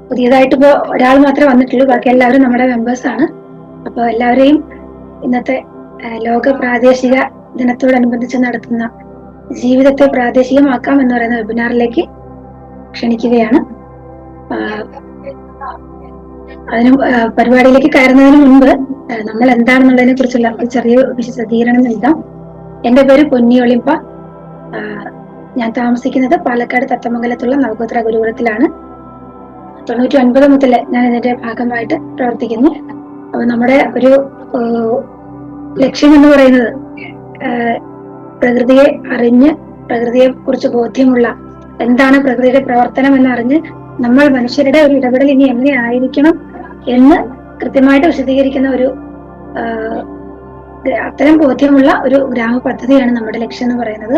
പുതിയതായിട്ട് ഇപ്പോൾ ഒരാൾ മാത്രമേ വന്നിട്ടുള്ളൂ, ബാക്കി എല്ലാവരും നമ്മുടെ മെമ്പേഴ്സാണ്. അപ്പോൾ എല്ലാവരെയും ഇന്നത്തെ ലോക പ്രാദേശിക ദിനത്തോടനുബന്ധിച്ച് നടത്തുന്ന ജീവിതത്തെ പ്രാദേശികമാക്കാം എന്ന് പറയുന്ന വെബിനാറിലേക്ക് ക്ഷണിക്കുകയാണ്. അതിന് പരിപാടിയിലേക്ക് കയറുന്നതിന് മുൻപ് നമ്മൾ എന്താണെന്നുള്ളതിനെ കുറിച്ചുള്ള ഒരു ചെറിയ വിശദീകരണം നൽകാം. എന്റെ പേര് പൊന്നി ഒളിമ്പ. ഞാൻ താമസിക്കുന്നത് പാലക്കാട് തത്തമംഗലത്തുള്ള നവഗോത്ര ഗുരുകുലത്തിലാണ്. 99 മുതൽ ഞാൻ ഇതിന്റെ ഭാഗമായിട്ട് പ്രവർത്തിക്കുന്നു. അപ്പൊ നമ്മുടെ ഒരു ലക്ഷ്യം എന്ന് പറയുന്നത് പ്രകൃതിയെ അറിഞ്ഞ്, പ്രകൃതിയെ കുറിച്ച് ബോധ്യമുള്ള, എന്താണ് പ്രകൃതിയുടെ പ്രവർത്തനം എന്നറിഞ്ഞ് നമ്മൾ മനുഷ്യരുടെ ഒരു ഇടപെടൽ ഇനി എങ്ങനെ ആയിരിക്കണം എന്ന് കൃത്യമായിട്ട് വിശദീകരിക്കുന്ന ഒരു അത്തരം ബോധ്യമുള്ള ഒരു ഗ്രാമ പദ്ധതിയാണ് നമ്മുടെ ലക്ഷ്യം എന്ന് പറയുന്നത്.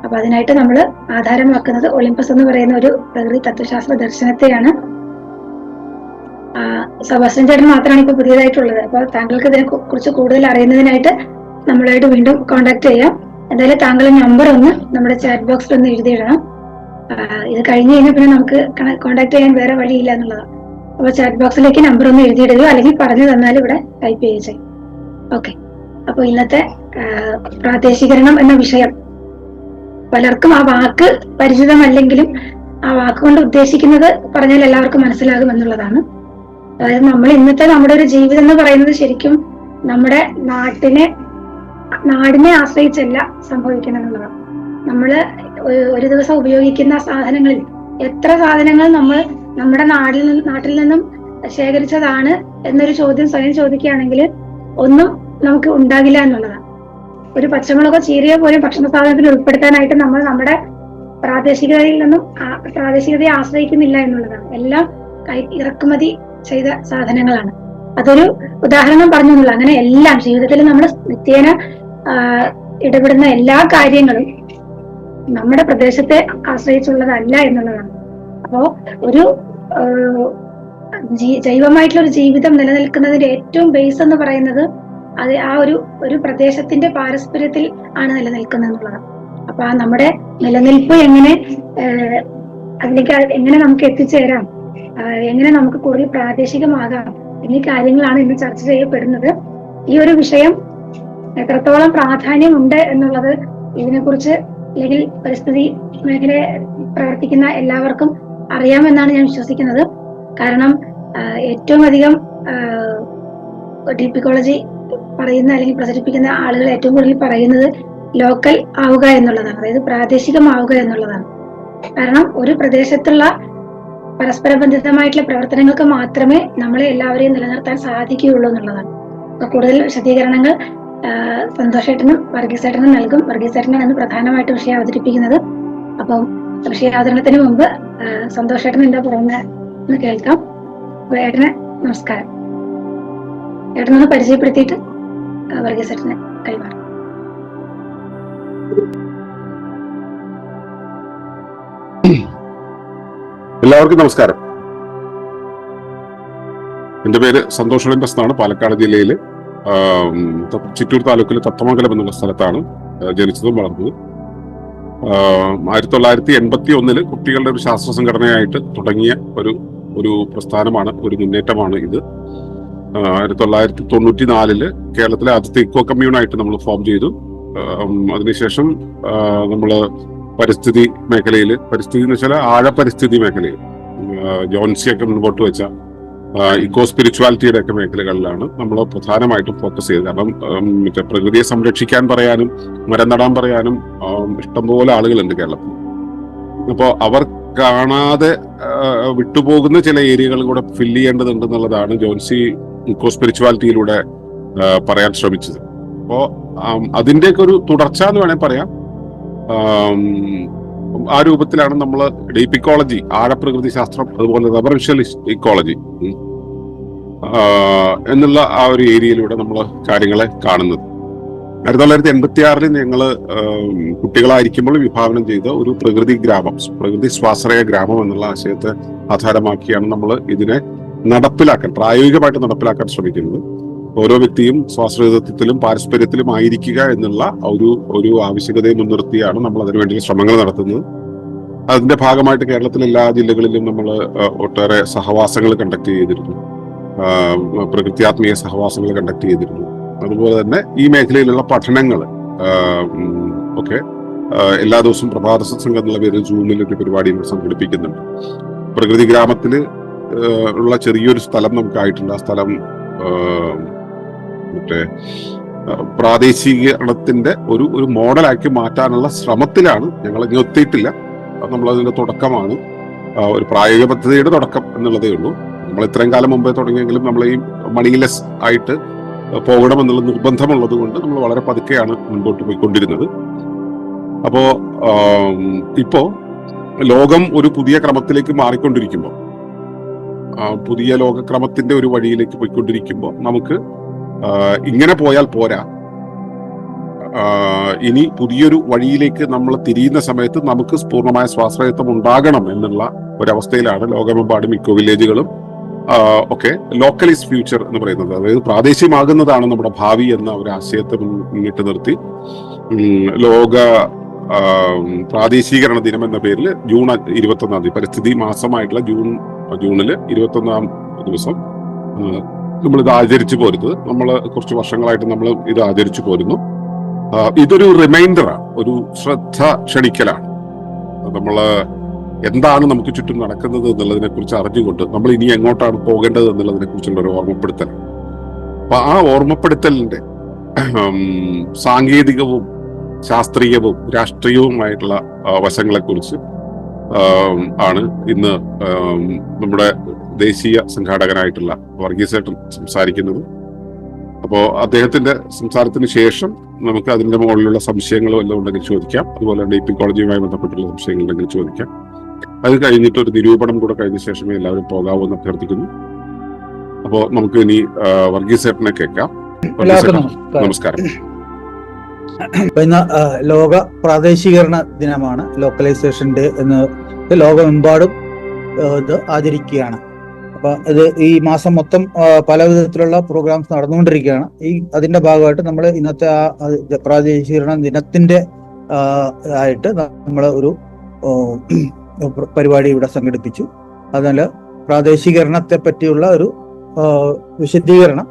അപ്പൊ അതിനായിട്ട് നമ്മൾ ആധാരമാക്കുന്നത് ഒളിമ്പസ് എന്ന് പറയുന്ന ഒരു പ്രകൃതി തത്വശാസ്ത്ര ദർശനത്തെയാണ്. സെബാസ്റ്റ്യൻ ചേട്ടൻ മാത്രമാണ് ഇപ്പൊ പുതിയതായിട്ടുള്ളത്. അപ്പൊ താങ്കൾക്ക് ഇതിനെ കുറിച്ച് കൂടുതൽ അറിയുന്നതിനായിട്ട് നമ്മളായിട്ട് വീണ്ടും കോൺടാക്ട് ചെയ്യാം. എന്തായാലും താങ്കളുടെ നമ്പർ ഒന്ന് നമ്മുടെ ചാറ്റ് ബോക്സിൽ ഒന്ന് എഴുതിയിടണം. ഇത് കഴിഞ്ഞ് കഴിഞ്ഞാൽ പിന്നെ നമുക്ക് കോൺടാക്ട് ചെയ്യാൻ വേറെ വഴിയില്ല എന്നുള്ളതാണ്. അപ്പൊ ചാറ്റ് ബോക്സിലേക്ക് നമ്പർ ഒന്ന് എഴുതിയിടുകയോ അല്ലെങ്കിൽ പറഞ്ഞു തന്നാൽ ഇവിടെ ടൈപ്പ് ചെയ്യുകയോ ചെയ്യും. ഓക്കെ. അപ്പൊ ഇന്നത്തെ പ്രാദേശികരണം എന്ന വിഷയം പലർക്കും ആ വാക്ക് പരിചിതമല്ലെങ്കിലും ആ വാക്കുകൊണ്ട് ഉദ്ദേശിക്കുന്നത് പറഞ്ഞാൽ എല്ലാവർക്കും മനസ്സിലാകും എന്നുള്ളതാണ്. അതായത് നമ്മൾ ഇന്നത്തെ നമ്മുടെ ഒരു ജീവിതം എന്ന് പറയുന്നത് ശരിക്കും നമ്മുടെ നാടിനെ ആശ്രയിച്ചല്ല സംഭവിക്കണം എന്നുള്ളതാണ്. നമ്മള് ഒരു ദിവസം ഉപയോഗിക്കുന്ന സാധനങ്ങളിൽ എത്ര സാധനങ്ങൾ നമ്മൾ നമ്മുടെ നാട്ടിൽ നിന്നും ശേഖരിച്ചതാണ് എന്നൊരു ചോദ്യം സ്വയം ചോദിക്കുകയാണെങ്കിൽ ഒന്നും നമുക്ക് ഉണ്ടാകില്ല എന്നുള്ളതാണ്. ഒരു പച്ചമുളകോ ചീരയോ പോലും ഭക്ഷണ സാധനത്തിൽ ഉൾപ്പെടുത്താനായിട്ട് നമ്മൾ നമ്മുടെ പ്രാദേശികതയെ ആശ്രയിക്കുന്നില്ല എന്നുള്ളതാണ്. എല്ലാം ഇറക്കുമതി ചെയ്ത സാധനങ്ങളാണ്. അതൊരു ഉദാഹരണം പറഞ്ഞെന്നുള്ള. അങ്ങനെ എല്ലാം ജീവിതത്തിൽ നമ്മൾ നിത്യേന ഇടപെടുന്ന എല്ലാ കാര്യങ്ങളും നമ്മുടെ പ്രദേശത്തെ ആശ്രയിച്ചുള്ളതല്ല എന്നുള്ളതാണ്. അപ്പോ ഒരു ജൈവമായിട്ടുള്ള ഒരു ജീവിതം നിലനിൽക്കുന്നതിന്റെ ഏറ്റവും ബേസ് എന്ന് പറയുന്നത് അത് ആ ഒരു പ്രദേശത്തിന്റെ പാരസ്പര്യത്തിൽ ആണ് നിലനിൽക്കുന്നത് എന്നുള്ളതാണ്. അപ്പൊ ആ നമ്മുടെ നിലനിൽപ്പ് അതിലേക്ക് എങ്ങനെ നമുക്ക് എത്തിച്ചേരാം, എങ്ങനെ നമുക്ക് കൂടുതൽ പ്രാദേശികമാകാം എന്നീ കാര്യങ്ങളാണ് ഇന്ന് ചർച്ച ചെയ്യപ്പെടുന്നത്. ഈ ഒരു വിഷയം എത്രത്തോളം പ്രാധാന്യമുണ്ട് എന്നുള്ളത് ഇതിനെക്കുറിച്ച് അല്ലെങ്കിൽ പരിസ്ഥിതി മേഖലയെ പ്രവർത്തിക്കുന്ന എല്ലാവർക്കും അറിയാമെന്നാണ് ഞാൻ വിശ്വസിക്കുന്നത്. കാരണം ഏറ്റവും അധികം ഡീപ്പ് ഇക്കോളജി പറയുന്ന അല്ലെങ്കിൽ പ്രചരിപ്പിക്കുന്ന ആളുകൾ ഏറ്റവും കൂടുതൽ പറയുന്നത് ലോക്കൽ ആവുക എന്നുള്ളതാണ്, അതായത് പ്രാദേശികമാവുക എന്നുള്ളതാണ്. കാരണം ഒരു പ്രദേശത്തുള്ള പരസ്പര ബന്ധിതമായിട്ടുള്ള പ്രവർത്തനങ്ങൾക്ക് മാത്രമേ നമ്മളെ എല്ലാവരെയും നിലനിർത്താൻ സാധിക്കുകയുള്ളൂ എന്നുള്ളതാണ്. അപ്പൊ കൂടുതൽ വിശദീകരണങ്ങൾ സന്തോഷേട്ടനും വർഗീസേട്ടനും നൽകും. വർഗീസേട്ടനാണ് ഇന്ന് പ്രധാനമായിട്ട് വിഷയം അവതരിപ്പിക്കുന്നത്. അപ്പം വിഷയാവതരണത്തിന് മുമ്പ് സന്തോഷേട്ടൻ എന്താ പറയുന്നത് കേൾക്കാം. അപ്പൊ ഏട്ടന് നമസ്കാരം. ഏട്ടനൊന്ന് പരിചയപ്പെടുത്തിയിട്ട് വർഗീസേട്ടനെ കൈമാറും. എല്ലാവർക്കും നമസ്കാരം. എന്റെ പേര് സന്തോഷ് ഒളിമ്പസ് എന്നാണ്. പാലക്കാട് ജില്ലയില് ചിറ്റൂർ താലൂക്കിലെ തത്തമംഗലം എന്നുള്ള സ്ഥലത്താണ് ജനിച്ചതും വളർന്നതും. 1981 കുട്ടികളുടെ ഒരു ശാസ്ത്ര സംഘടനയായിട്ട് തുടങ്ങിയ ഒരു പ്രസ്ഥാനമാണ്, ഒരു മുന്നേറ്റമാണ് ഇത്. 1994 കേരളത്തിലെ ആദ്യത്തെ ഇക്കോ കമ്മ്യൂണായിട്ട് നമ്മൾ ഫോം ചെയ്തു. അതിനുശേഷം നമ്മള് പരിസ്ഥിതി മേഖലയിൽ, പരിസ്ഥിതി എന്ന് വെച്ചാൽ ആഴപരിസ്ഥിതി മേഖലയിൽ ജോൺസിയൊക്കെ മുൻപോട്ട് വെച്ച ഇക്കോ സ്പിരിച്വാലിറ്റിയുടെ ഒക്കെ മേഖലകളിലാണ് നമ്മൾ പ്രധാനമായിട്ടും ഫോക്കസ് ചെയ്തത്. കാരണം മറ്റേ പ്രകൃതിയെ സംരക്ഷിക്കാൻ പറയാനും മരം നടാൻ പറയാനും ഇഷ്ടംപോലെ ആളുകളുണ്ട് കേരളത്തിൽ. അപ്പോൾ അവർ കാണാതെ വിട്ടുപോകുന്ന ചില ഏരിയകൾ കൂടെ ഫില്ല് ചെയ്യേണ്ടതുണ്ട് എന്നുള്ളതാണ് ജോൺസി ഇക്കോ സ്പിരിച്വാലിറ്റിയിലൂടെ പറയാൻ ശ്രമിച്ചത്. അപ്പോ അതിന്റെയൊക്കെ ഒരു തുടർച്ച എന്ന് വേണേൽ പറയാം. ആ രൂപത്തിലാണ് നമ്മൾ ഡീപ്പ് ഇക്കോളജി, ആഴപ്രകൃതി ശാസ്ത്രം, അതുപോലെ റെവറൻഷ്യൽ ഇക്കോളജി എന്നുള്ള ആ ഒരു ഏരിയയിലൂടെ നമ്മൾ കാര്യങ്ങളെ കാണുന്നത്. 1986 ഞങ്ങള് കുട്ടികളായിരിക്കുമ്പോൾ വിഭാവനം ചെയ്ത ഒരു പ്രകൃതി ഗ്രാമം, പ്രകൃതി സ്വാശ്രയ ഗ്രാമം എന്നുള്ള ആശയത്തെ ആധാരമാക്കിയാണ് നമ്മൾ ഇതിനെ പ്രായോഗികമായിട്ട് നടപ്പിലാക്കാൻ ശ്രമിക്കുന്നത്. ഓരോ വ്യക്തിയും സ്വാശ്രയത്വത്തിലും പാരസ്പര്യത്തിലും ആയിരിക്കുക എന്നുള്ള ഒരു ആവശ്യകതയെ മുൻനിർത്തിയാണ് നമ്മൾ അതിനുവേണ്ടി ശ്രമങ്ങൾ നടത്തുന്നത്. അതിന്റെ ഭാഗമായിട്ട് കേരളത്തിലെ എല്ലാ ജില്ലകളിലും നമ്മൾ ഒട്ടേറെ സഹവാസങ്ങൾ കണ്ടക്ട് ചെയ്തിരുന്നു. പ്രകൃത്യാത്മീയ സഹവാസങ്ങൾ കണ്ടക്ട് ചെയ്തിരുന്നു. അതുപോലെ തന്നെ ഈ മേഖലയിലുള്ള പഠനങ്ങൾ ഒക്കെ എല്ലാ ദിവസവും പ്രഭാത സത്സംഗം എന്നുള്ള പേരിൽ സൂമിൽ ഒരു പരിപാടി സംഘടിപ്പിക്കുന്നുണ്ട്. പ്രകൃതി ഗ്രാമത്തിൽ ഉള്ള ചെറിയൊരു സ്ഥലം നമുക്കായിട്ടുണ്ട്. ആ സ്ഥലം മറ്റേ പ്രാദേശികീകരണത്തിന്റെ ഒരു മോഡലാക്കി മാറ്റാനുള്ള ശ്രമത്തിലാണ്. ഞങ്ങൾ ഇനി എത്തിയിട്ടില്ല. നമ്മളതിന്റെ തുടക്കമാണ്, ഒരു പ്രായോഗിക പദ്ധതിയുടെ തുടക്കം എന്നുള്ളതേ ഉള്ളൂ. നമ്മൾ ഇത്രയും കാലം മുമ്പേ തുടങ്ങിയെങ്കിലും നമ്മൾ ഈ മണിലെസ് ആയിട്ട് പോകണമെന്നുള്ള നിർബന്ധമുള്ളത് കൊണ്ട് നമ്മൾ വളരെ പതുക്കെയാണ് മുൻപോട്ട് പോയിക്കൊണ്ടിരുന്നത്. അപ്പോ ഇപ്പോ ലോകം ഒരു പുതിയ ക്രമത്തിലേക്ക് മാറിക്കൊണ്ടിരിക്കുമ്പോൾ, പുതിയ ലോകക്രമത്തിന്റെ ഒരു വഴിയിലേക്ക് പോയിക്കൊണ്ടിരിക്കുമ്പോൾ നമുക്ക് ഇങ്ങനെ പോയാൽ പോരാ, ഇനി പുതിയൊരു വഴിയിലേക്ക് നമ്മൾ തിരിയുന്ന സമയത്ത് നമുക്ക് പൂർണ്ണമായ സ്വാശ്രയത്വം ഉണ്ടാകണം എന്നുള്ള ഒരവസ്ഥയിലാണ് ലോകമെമ്പാടും ഇക്കോ വില്ലേജുകളും ഒക്കെ ലോക്കലൈസ് ഫ്യൂച്ചർ എന്ന് പറയുന്നത്. അതായത് പ്രാദേശികമാകുന്നതാണ് നമ്മുടെ ഭാവി എന്ന ഒരു ആശയത്തെ മുന്നിട്ട് നിർത്തി ലോക പ്രാദേശികീകരണ ദിനം എന്ന പേരിൽ ജൂൺ 21 പരിസ്ഥിതി മാസമായിട്ടുള്ള ജൂണില് 21 ദിവസം നമ്മളിത് ആചരിച്ചു പോരുന്നത്. നമ്മൾ കുറച്ച് വർഷങ്ങളായിട്ട് നമ്മൾ ഇത് ആചരിച്ചു പോരുന്നു. ഇതൊരു റിമൈൻഡറാണ്, ഒരു ശ്രദ്ധ ക്ഷണിക്കലാണ്. നമ്മള് എന്താണ് നമുക്ക് ചുറ്റും നടക്കുന്നത് എന്നുള്ളതിനെ കുറിച്ച് അറിഞ്ഞുകൊണ്ട് നമ്മൾ ഇനി എങ്ങോട്ടാണ് പോകേണ്ടത് എന്നുള്ളതിനെ കുറിച്ചുള്ള ഒരു ഓർമ്മപ്പെടുത്തൽ. അപ്പൊ ആ ഓർമ്മപ്പെടുത്തലിന്റെ സാങ്കേതികവും ശാസ്ത്രീയവും രാഷ്ട്രീയവുമായിട്ടുള്ള വശങ്ങളെക്കുറിച്ച് ആണ് ഇന്ന് നമ്മുടെ ദേശീയ സംഘാടകനായിട്ടുള്ള വർഗീസേട്ടൻ സംസാരിക്കുന്നത്. അപ്പോൾ അദ്ദേഹത്തിന്റെ സംസാരത്തിന് ശേഷം നമുക്ക് അതിന്റെ മുകളിലുള്ള സംശയങ്ങളോ എല്ലാം ഉണ്ടെങ്കിൽ ചോദിക്കാം. അതുപോലെ തന്നെ ഡി.പി. കോളേജുമായി ബന്ധപ്പെട്ടുള്ള സംശയങ്ങൾ ഉണ്ടെങ്കിൽ ചോദിക്കാം. അത് കഴിഞ്ഞിട്ട് ഒരു നിരൂപണം കൂടെ കഴിഞ്ഞ ശേഷമേ എല്ലാവരും പോകാവൂ എന്ന് അഭ്യർത്ഥിക്കുന്നു. അപ്പോൾ നമുക്ക് ഇനി വർഗീസേട്ടനെ കേൾക്കാം. നമസ്കാരം. ഇന്ന് ലോക പ്രാദേശികീകരണ ദിനമാണ്, ലോക്കലൈസേഷൻ ഡേ എന്ന് ലോകമെമ്പാടും ഇത് ആചരിക്കുകയാണ്. അപ്പൊ ഇത് ഈ മാസം മൊത്തം പല വിധത്തിലുള്ള പ്രോഗ്രാംസ് നടന്നുകൊണ്ടിരിക്കുകയാണ്. അതിന്റെ ഭാഗമായിട്ട് നമ്മൾ ഇന്നത്തെ ആ പ്രാദേശികീകരണ ദിനത്തിന്റെ ആയിട്ട് നമ്മൾ ഒരു പരിപാടി ഇവിടെ സംഘടിപ്പിച്ചു. അതിനാൽ പ്രാദേശികീകരണത്തെ പറ്റിയുള്ള ഒരു വിശദീകരണം,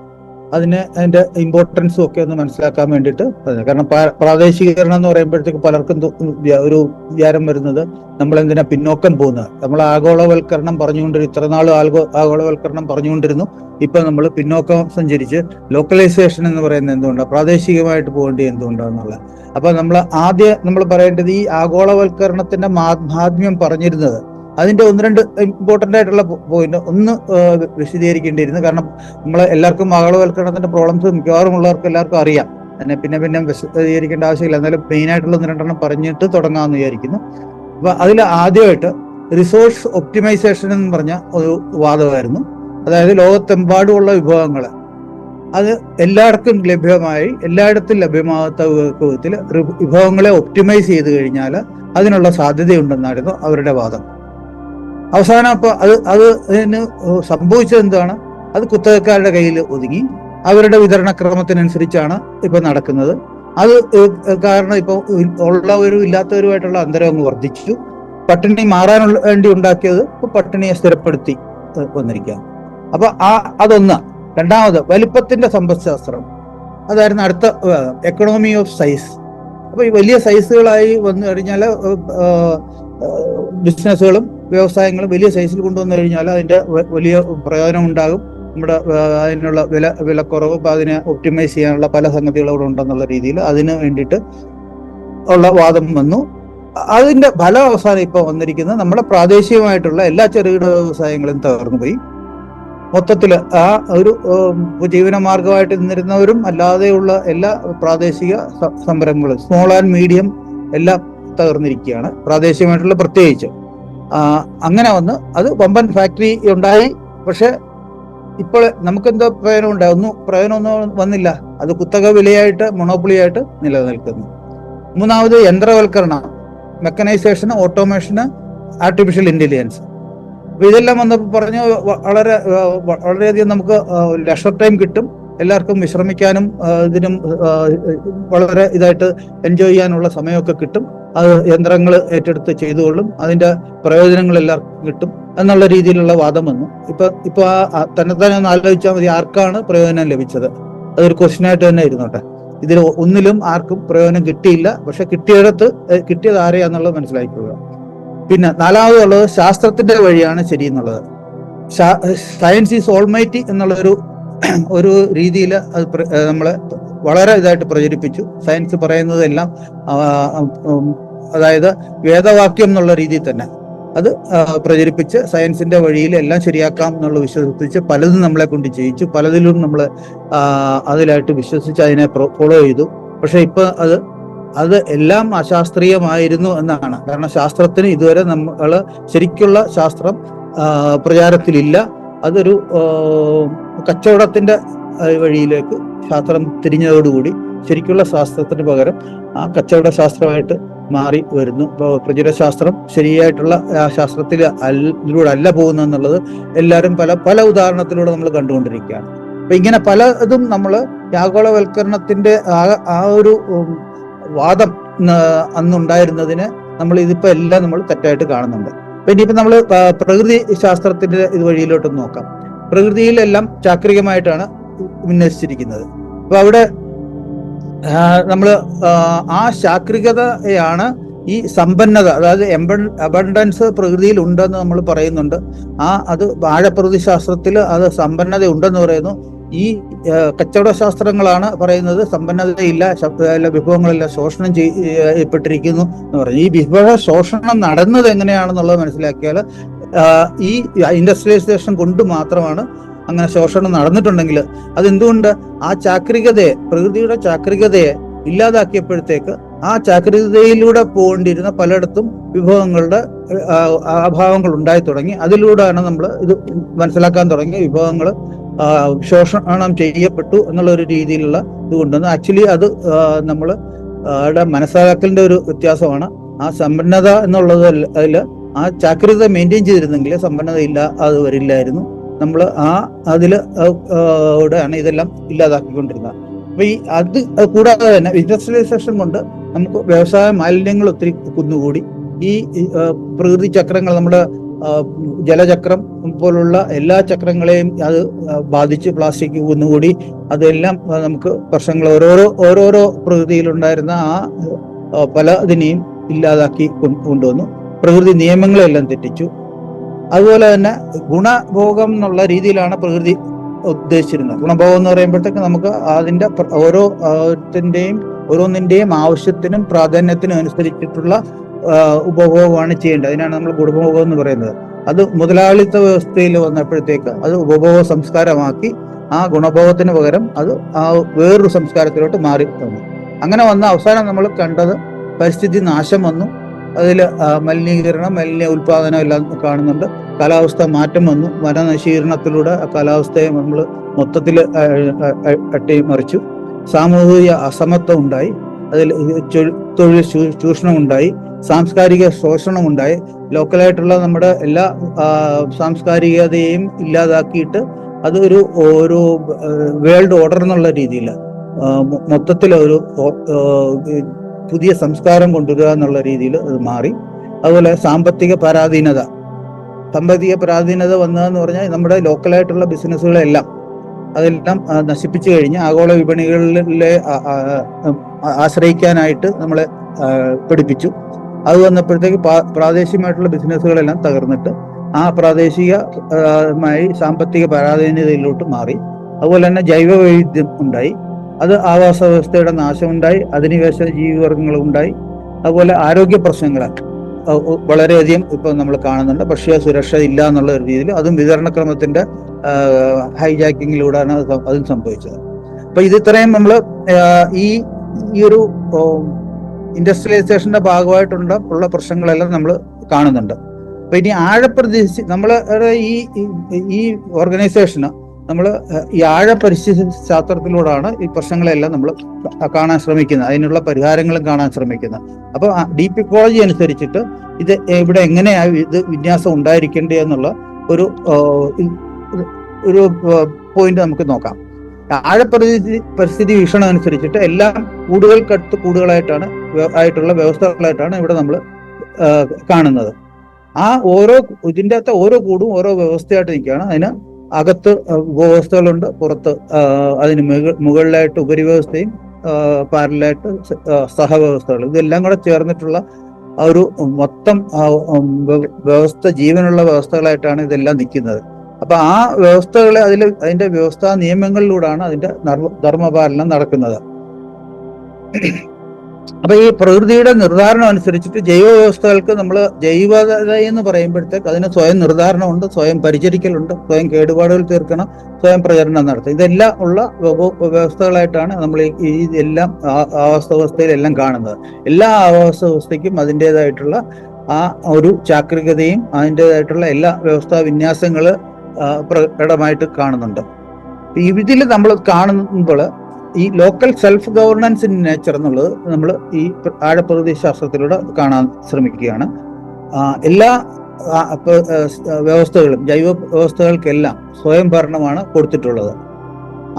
അതിന്റെ ഇമ്പോർട്ടൻസും ഒക്കെ ഒന്ന് മനസ്സിലാക്കാൻ വേണ്ടിയിട്ട്. കാരണം പ്രാദേശികീകരണം എന്ന് പറയുമ്പോഴത്തേക്ക് പലർക്കും ഒരു വിചാരം വരുന്നത് നമ്മൾ എന്തിനാ പിന്നോക്കം പോകുന്നത്. നമ്മൾ ആഗോളവൽക്കരണം ഇത്ര നാൾ ആഗോളവൽക്കരണം പറഞ്ഞുകൊണ്ടിരുന്നു. ഇപ്പൊ നമ്മൾ പിന്നോക്കം സഞ്ചരിച്ച് ലോക്കലൈസേഷൻ എന്ന് പറയുന്നത് എന്തുകൊണ്ടാണ്, പ്രാദേശികമായിട്ട് പോകേണ്ടത് എന്തുകൊണ്ടാണെന്നുള്ളത്. അപ്പൊ നമ്മൾ പറയേണ്ടത് ഈ ആഗോളവൽക്കരണത്തിന്റെ മാഹാത്മ്യം പറഞ്ഞിരുന്നത്, അതിന്റെ 1-2 ഇമ്പോർട്ടന്റ് ആയിട്ടുള്ള പോയിന്റ് ഒന്ന് വിശദീകരിക്കേണ്ടിയിരുന്നു. കാരണം എല്ലാവർക്കും ആഗോളവൽക്കരണത്തിന്റെ പ്രോബ്ലംസ് മിക്കവാറും ഉള്ളവർക്ക് എല്ലാവർക്കും അറിയാം. പിന്നെ വിശദീകരിക്കേണ്ട ആവശ്യമില്ല. എന്നാലും മെയിൻ ആയിട്ടുള്ള 1-2 പറഞ്ഞിട്ട് തുടങ്ങാമെന്ന് വിചാരിക്കുന്നു. അപ്പൊ അതിൽ ആദ്യമായിട്ട് റിസോഴ്സ് ഒപ്റ്റിമൈസേഷൻ എന്ന് പറഞ്ഞ ഒരു വാദമായിരുന്നു. അതായത് ലോകത്തെമ്പാടുമുള്ള വിഭവങ്ങൾ അത് എല്ലായിടത്തും ലഭ്യമാകാത്ത വിധത്തിൽ വിഭവങ്ങളെ ഒപ്റ്റിമൈസ് ചെയ്ത് കഴിഞ്ഞാൽ അതിനുള്ള സാധ്യതയുണ്ടെന്നായിരുന്നു അവരുടെ വാദം. അവസാനം അപ്പൊ അതിന് സംഭവിച്ചത് എന്താണ്, അത് കുത്തകക്കാരുടെ കയ്യിൽ ഒതുങ്ങി. അവരുടെ വിതരണക്രമത്തിനനുസരിച്ചാണ് ഇപ്പൊ നടക്കുന്നത്. അത് കാരണം ഇപ്പൊ ഉള്ളവരും ഇല്ലാത്തവരുമായിട്ടുള്ള അന്തരം അങ്ങ് വർദ്ധിച്ചു. പട്ടിണി മാറാനുള്ള വേണ്ടി ഉണ്ടാക്കിയത് ഇപ്പൊ പട്ടിണിയെ സ്ഥിരപ്പെടുത്തി വന്നിരിക്കുകയാണ്. അപ്പൊ അതൊന്ന്. രണ്ടാമത് വലിപ്പത്തിന്റെ സമ്പദ്ശാസ്ത്രം, അതായിരുന്നു അടുത്ത എക്കണോമി ഓഫ് സൈസ്. അപ്പൊ ഈ വലിയ സൈസുകളായി വന്നു കഴിഞ്ഞാൽ ബിസിനസ്സുകളും വ്യവസായങ്ങളും വലിയ സൈസിൽ കൊണ്ടുവന്നു കഴിഞ്ഞാൽ അതിന്റെ വലിയ പ്രയോജനം ഉണ്ടാകും. നമ്മുടെ അതിനുള്ള വിലക്കുറവ്, അതിനെ ഒപ്റ്റിമൈസ് ചെയ്യാനുള്ള പല സംഗതികളും ഇവിടെ ഉണ്ടെന്നുള്ള രീതിയിൽ അതിന് വേണ്ടിയിട്ട് ഉള്ള വാദം വന്നു. അതിന്റെ ഫലം അവസാനം ഇപ്പൊ വന്നിരിക്കുന്നത് നമ്മുടെ പ്രാദേശികമായിട്ടുള്ള എല്ലാ ചെറുകിട വ്യവസായങ്ങളും തകർന്നു പോയി. മൊത്തത്തില് ആ ഒരു ജീവനമാർഗമായിട്ട് നിന്നിരുന്നവരും അല്ലാതെയുള്ള എല്ലാ പ്രാദേശിക സംരംഭങ്ങളും, സ്മോൾ ആൻഡ് മീഡിയം എല്ലാം തകർന്നിരിക്കുകയാണ്, പ്രാദേശികമായിട്ടുള്ള പ്രത്യേകിച്ച്. അങ്ങനെ വന്ന് അത് വമ്പൻ ഫാക്ടറി ഉണ്ടായി. പക്ഷെ ഇപ്പോൾ നമുക്കെന്തോ പ്രയോജനം ഉണ്ടായി? പ്രയോജനമൊന്നും വന്നില്ല. അത് കുത്തക വിലയായിട്ട്, മൊണോപ്പൊളിയായിട്ട് നിലനിൽക്കുന്നു. മൂന്നാമത് യന്ത്രവൽക്കരണം, മെക്കനൈസേഷന്, ഓട്ടോമേഷന്, ആർട്ടിഫിഷ്യൽ ഇന്റലിജൻസ്. അപ്പൊ ഇതെല്ലാം വന്നപ്പോൾ പറഞ്ഞു വളരെയധികം നമുക്ക് ലെഷർ ടൈം കിട്ടും, എല്ലാവർക്കും വിശ്രമിക്കാനും ഇതിനും വളരെ ഇതായിട്ട് എൻജോയ് ചെയ്യാനുള്ള സമയമൊക്കെ കിട്ടും. അത് യന്ത്രങ്ങൾ ഏറ്റെടുത്ത് ചെയ്തുകൊള്ളും, അതിന്റെ പ്രയോജനങ്ങൾ എല്ലാവർക്കും കിട്ടും എന്നുള്ള രീതിയിലുള്ള വാദം വന്നു. ഇപ്പൊ തന്നെ ഒന്ന് ആലോചിച്ചാൽ മതി, ആർക്കാണ് പ്രയോജനം ലഭിച്ചത്? അതൊരു ക്വസ്റ്റ്യനായിട്ട് തന്നെ ഇരുന്നോട്ടെ. ഇതിൽ ഒന്നിലും ആർക്കും പ്രയോജനം കിട്ടിയില്ല. പക്ഷെ കിട്ടിയത് ആരെയാന്നുള്ളത് മനസ്സിലാക്കിക്കൊള്ളുക. പിന്നെ നാലാമതുള്ളത് ശാസ്ത്രത്തിന്റെ വഴിയാണ് ശരി എന്നുള്ളത്. സയൻസ് ഈസ് ഓൾമൈറ്റി എന്നുള്ള ഒരു രീതിയിൽ അത് നമ്മളെ വളരെ ഇതായിട്ട് പ്രചരിപ്പിച്ചു. സയൻസ് പറയുന്നതെല്ലാം അതായത് വേദവാക്യം എന്നുള്ള രീതിയിൽ തന്നെ അത് പ്രചരിപ്പിച്ച് സയൻസിന്റെ വഴിയിൽ എല്ലാം ശരിയാക്കാം എന്നുള്ള വിശ്വസിച്ച് പലതും നമ്മളെ കൊണ്ട് ചെയ്യിച്ചു. പലതിലും നമ്മൾ അതിലായിട്ട് വിശ്വസിച്ച് അതിനെ ഫോളോ ചെയ്തു. പക്ഷെ ഇപ്പൊ അത് എല്ലാം അശാസ്ത്രീയമായിരുന്നു എന്നാണ്. കാരണം ശാസ്ത്രത്തിന് ഇതുവരെ നമ്മൾ ശരിക്കുള്ള ശാസ്ത്രം പ്രചാരത്തിലില്ല. അതൊരു കച്ചവടത്തിന്റെ വഴിയിലേക്ക് ശാസ്ത്രം തിരിഞ്ഞതോടുകൂടി ശരിക്കുള്ള ശാസ്ത്രത്തിന് പകരം ആ കച്ചവട ശാസ്ത്രമായിട്ട് മാറി വരുന്നു. ഇപ്പോൾ പ്രചുരശാസ്ത്രം ശരിയായിട്ടുള്ള ശാസ്ത്രത്തിലൂടെ അല്ല പോകുന്നെന്നുള്ളത് എല്ലാവരും പല ഉദാഹരണത്തിലൂടെ നമ്മൾ കണ്ടുകൊണ്ടിരിക്കുകയാണ്. അപ്പൊ ഇങ്ങനെ പലതും നമ്മൾ ആഗോളവൽക്കരണത്തിന്റെ ആ ഒരു വാദം അന്നുണ്ടായിരുന്നതിന് ഇതിപ്പോ എല്ലാം നമ്മൾ തെറ്റായിട്ട് കാണുന്നുണ്ട്. അപ്പൊ ഇനിയിപ്പോ നമ്മൾ പ്രകൃതി ശാസ്ത്രത്തിന്റെ വഴിയിലോട്ടൊന്ന് നോക്കാം. പ്രകൃതിയിലെല്ലാം ചാക്രികമായിട്ടാണ് വിന്യസിച്ചിരിക്കുന്നത്. അപ്പൊ അവിടെ നമ്മൾ ആ ചാക്രികതയാണ് ഈ സമ്പന്നത, അതായത് അബണ്ടൻസ് പ്രകൃതിയിൽ ഉണ്ടെന്ന് നമ്മൾ പറയുന്നുണ്ട്. അത് വാഴപ്രകൃതി ശാസ്ത്രത്തിൽ അത് സമ്പന്നത ഉണ്ടെന്ന് പറയുന്നു. ഈ കച്ചവട ശാസ്ത്രങ്ങളാണ് പറയുന്നത് സമ്പന്നതയില്ല, വിഭവങ്ങളെല്ലാം ശോഷണം ചെയ്യപ്പെട്ടിരിക്കുന്നു എന്ന് പറഞ്ഞു. ഈ വിഭവ ശോഷണം നടന്നത് എങ്ങനെയാണെന്നുള്ളത് മനസ്സിലാക്കിയാൽ ഈ ഇൻഡസ്ട്രിയലൈസേഷൻ കൊണ്ട് മാത്രമാണ് അങ്ങനെ ശോഷണം നടന്നിട്ടുണ്ടെങ്കിൽ അതെന്തുകൊണ്ട് ആ ചാക്രികതയെ, പ്രകൃതിയുടെ ചാക്രികതയെ ഇല്ലാതാക്കിയപ്പോഴത്തേക്ക് ആ ചാക്രികതയിലൂടെ പോകേണ്ടിയിരുന്ന പലയിടത്തും വിഭവങ്ങളുടെ അഭാവങ്ങൾ ഉണ്ടായി തുടങ്ങി. അതിലൂടെയാണ് നമ്മൾ ഇത് മനസ്സിലാക്കാൻ തുടങ്ങി. വിഭവങ്ങൾ ശോഷണം ചെയ്യപ്പെട്ടു എന്നുള്ള ഒരു രീതിയിലുള്ള ഇത് കൊണ്ടുവന്നു. ആക്ച്വലി അത് നമ്മൾ മനസ്സിലാക്കലിന്റെ ഒരു വ്യത്യാസമാണ്. ആ സമ്പന്നത എന്നുള്ളത് അതിൽ ആ ചാക്രികത മെയിൻറ്റെയിൻ ചെയ്തിരുന്നെങ്കിൽ സമ്പന്നത അത് വരില്ലായിരുന്നു. നമ്മൾ അതിലാണ് ഇതെല്ലാം ഇല്ലാതാക്കിക്കൊണ്ടിരുന്നത്. അപ്പൊ അത് കൂടാതെ തന്നെ ഇൻഡസ്ട്രിയലൈസേഷൻ കൊണ്ട് നമുക്ക് വ്യവസായ മാലിന്യങ്ങൾ ഒത്തിരി കുന്നുകൂടി. ഈ പ്രകൃതി ചക്രങ്ങൾ, നമ്മുടെ ജലചക്രം പോലുള്ള എല്ലാ ചക്രങ്ങളെയും അത് ബാധിച്ച് പ്ലാസ്റ്റിക് കുന്നുകൂടി. അതെല്ലാം നമുക്ക് പ്രശ്നങ്ങൾ ഓരോരോ പ്രകൃതിയിലുണ്ടായിരുന്ന പലതിനെയും ഇല്ലാതാക്കി കൊണ്ടുവന്നു. പ്രകൃതി നിയമങ്ങളെല്ലാം തെറ്റിച്ചു. അതുപോലെ തന്നെ ഗുണഭോഗം എന്നുള്ള രീതിയിലാണ് പ്രകൃതി ഉദ്ദേശിച്ചിരുന്നത്. ഗുണഭോഗം എന്ന് പറയുമ്പോഴത്തേക്ക് നമുക്ക് അതിന്റെ ഓരോന്നിന്റെയും ആവശ്യത്തിനും പ്രാധാന്യത്തിനും അനുസരിച്ചിട്ടുള്ള ഉപഭോഗമാണ് ചെയ്യേണ്ടത്. അതിനാണ് നമ്മൾ ഗുണഭോഗം എന്ന് പറയുന്നത്. അത് മുതലാളിത്ത വ്യവസ്ഥയിൽ വന്നപ്പോഴത്തേക്ക് അത് ഉപഭോഗ സംസ്കാരമാക്കി ആ ഗുണഭോഗത്തിന് പകരം അത് വേറൊരു സംസ്കാരത്തിലോട്ട് മാറി വന്നു. അങ്ങനെ വന്ന അവസാനം നമ്മൾ കണ്ടത് പരിസ്ഥിതി നാശം വന്നു. അതിൽ മലിനീകരണം, മാലിന്യ ഉൽപാദനം എല്ലാം കാണുന്നുണ്ട്. കാലാവസ്ഥ മാറ്റം വന്നു. വനനശീകരണത്തിലൂടെ ആ കാലാവസ്ഥയെ നമ്മൾ മൊത്തത്തിൽ അട്ടിമറിച്ചു. സാമൂഹിക അസമത്വം ഉണ്ടായി. അതിൽ തൊഴിൽ ചൂഷണം ഉണ്ടായി. സാംസ്കാരിക ശോഷണം ഉണ്ടായി. ലോക്കലായിട്ടുള്ള നമ്മുടെ എല്ലാ സാംസ്കാരികതയെയും ഇല്ലാതാക്കിയിട്ട് അത് ഒരു വേൾഡ് ഓർഡർ എന്നുള്ള രീതിയിൽ മൊത്തത്തിൽ ഒരു പുതിയ സംസ്കാരം കൊണ്ടുവരിക എന്നുള്ള രീതിയിൽ അത് മാറി. അതുപോലെ സാമ്പത്തിക പരാധീനത വന്നതെന്ന് പറഞ്ഞാൽ നമ്മുടെ ലോക്കലായിട്ടുള്ള ബിസിനസ്സുകളെല്ലാം അതെല്ലാം നശിപ്പിച്ചു കഴിഞ്ഞ് ആഗോള വിപണികളിലെ ആശ്രയിക്കാനായിട്ട് നമ്മളെ പഠിപ്പിച്ചു. അത് വന്നപ്പോഴത്തേക്ക് പ്രാദേശികമായിട്ടുള്ള ബിസിനസ്സുകളെല്ലാം തകർന്നിട്ട് ആ പ്രാദേശികമായി സാമ്പത്തിക പരാധീനതയിലോട്ട് മാറി. അതുപോലെ തന്നെ ജൈവ വൈവിധ്യം ഉണ്ടായി. അത് ആവാസ വ്യവസ്ഥയുടെ നാശമുണ്ടായി. അധിനിവേശ ജീവിവർഗങ്ങൾ ഉണ്ടായി. അതുപോലെ ആരോഗ്യ പ്രശ്നങ്ങൾ വളരെയധികം ഇപ്പൊ നമ്മൾ കാണുന്നുണ്ട്. ഭക്ഷ്യ സുരക്ഷ ഇല്ല എന്നുള്ള ഒരു രീതിയിൽ അതും വിതരണക്രമത്തിന്റെ ഹൈജാക്കിങ്ങിലൂടെയാണ് അതും സംഭവിച്ചത്. അപ്പൊ ഇത് ഇത്രയും നമ്മൾ ഈ ഒരു ഇൻഡസ്ട്രിയലൈസേഷന്റെ ഭാഗമായിട്ടുള്ള പ്രശ്നങ്ങളെല്ലാം നമ്മൾ കാണുന്നുണ്ട്. അപ്പൊ ഇനി ആഴപ്രദേശി ഈ ഓർഗനൈസേഷന് നമ്മൾ ഈ പരിസ്ഥിതി ശാസ്ത്രത്തിലൂടെയാണ് ഈ പ്രശ്നങ്ങളെല്ലാം നമ്മൾ കാണാൻ ശ്രമിക്കുന്നത്, അതിനുള്ള പരിഹാരങ്ങളും കാണാൻ ശ്രമിക്കുന്നത്. അപ്പൊ ഡീപ്പ് ഇക്കോളജി അനുസരിച്ചിട്ട് ഇത് ഇവിടെ എങ്ങനെയാണ് ഇത് വിന്യാസം ഉണ്ടായിരിക്കേണ്ടത് എന്നുള്ള ഒരു പോയിന്റ് നമുക്ക് നോക്കാം. പരിസ്ഥിതി വീക്ഷണം അനുസരിച്ചിട്ട് എല്ലാം കൂടുകൾക്കടുത്ത് കൂടുകളായിട്ടാണ് ആയിട്ടുള്ള വ്യവസ്ഥകളായിട്ടാണ് ഇവിടെ നമ്മൾ കാണുന്നത്. ആ ഇതിൻ്റെ അകത്ത് ഓരോ കൂടും ഓരോ വ്യവസ്ഥയായിട്ട് നിൽക്കുകയാണ്. അതിന് അകത്ത് ഉപവ്യവസ്ഥകളുണ്ട്, പുറത്ത് അതിന് മുകളിലായിട്ട് ഉപരിവ്യവസ്ഥയും പാരലായിട്ട് സഹവ്യവസ്ഥകൾ, ഇതെല്ലാം കൂടെ ചേർന്നിട്ടുള്ള ഒരു മൊത്തം വ്യവസ്ഥ, ജീവനുള്ള വ്യവസ്ഥകളായിട്ടാണ് ഇതെല്ലാം നിൽക്കുന്നത്. അപ്പൊ ആ വ്യവസ്ഥകളെ അതിന്റെ വ്യവസ്ഥാ നിയമങ്ങളിലൂടെയാണ് അതിന്റെ ധർമ്മപാലനം നടക്കുന്നത്. അപ്പൊ ഈ പ്രകൃതിയുടെ നിർദ്ധാരണം അനുസരിച്ചിട്ട് ജൈവ വ്യവസ്ഥകൾക്ക് നമ്മൾ ജൈവത എന്ന് പറയുമ്പോഴത്തേക്ക് അതിന് സ്വയം നിർദ്ധാരണമുണ്ട്, സ്വയം പരിചരിക്കലുണ്ട്, സ്വയം കേടുപാടുകൾ തീർക്കണം, സ്വയം പ്രചരണം നടത്തും. ഇതെല്ലാം ഉള്ള വ്യവസ്ഥകളായിട്ടാണ് നമ്മൾ ഈ എല്ലാം ആവാസ വ്യവസ്ഥയിലെല്ലാം കാണുന്നത്. എല്ലാ ആവാസ വ്യവസ്ഥയ്ക്കും അതിൻ്റെതായിട്ടുള്ള ആ ഒരു ചാക്രികതയും അതിൻ്റെതായിട്ടുള്ള എല്ലാ വ്യവസ്ഥാ വിന്യാസങ്ങൾ പ്രകടമായിട്ട് കാണുന്നുണ്ട്. ഇതിൽ നമ്മൾ കാണുമ്പോൾ ഈ local self governance in nature എന്നുള്ളത് നമ്മൾ ഈ ആഴപ്രകൃതി ശാസ്ത്രത്തിലൂടെ കാണാൻ ശ്രമിക്കുകയാണ്. എല്ലാ വ്യവസ്ഥകളും ജൈവ വ്യവസ്ഥകൾക്കെല്ലാം സ്വയം ഭരണമാണ് കൊടുത്തിട്ടുള്ളത്.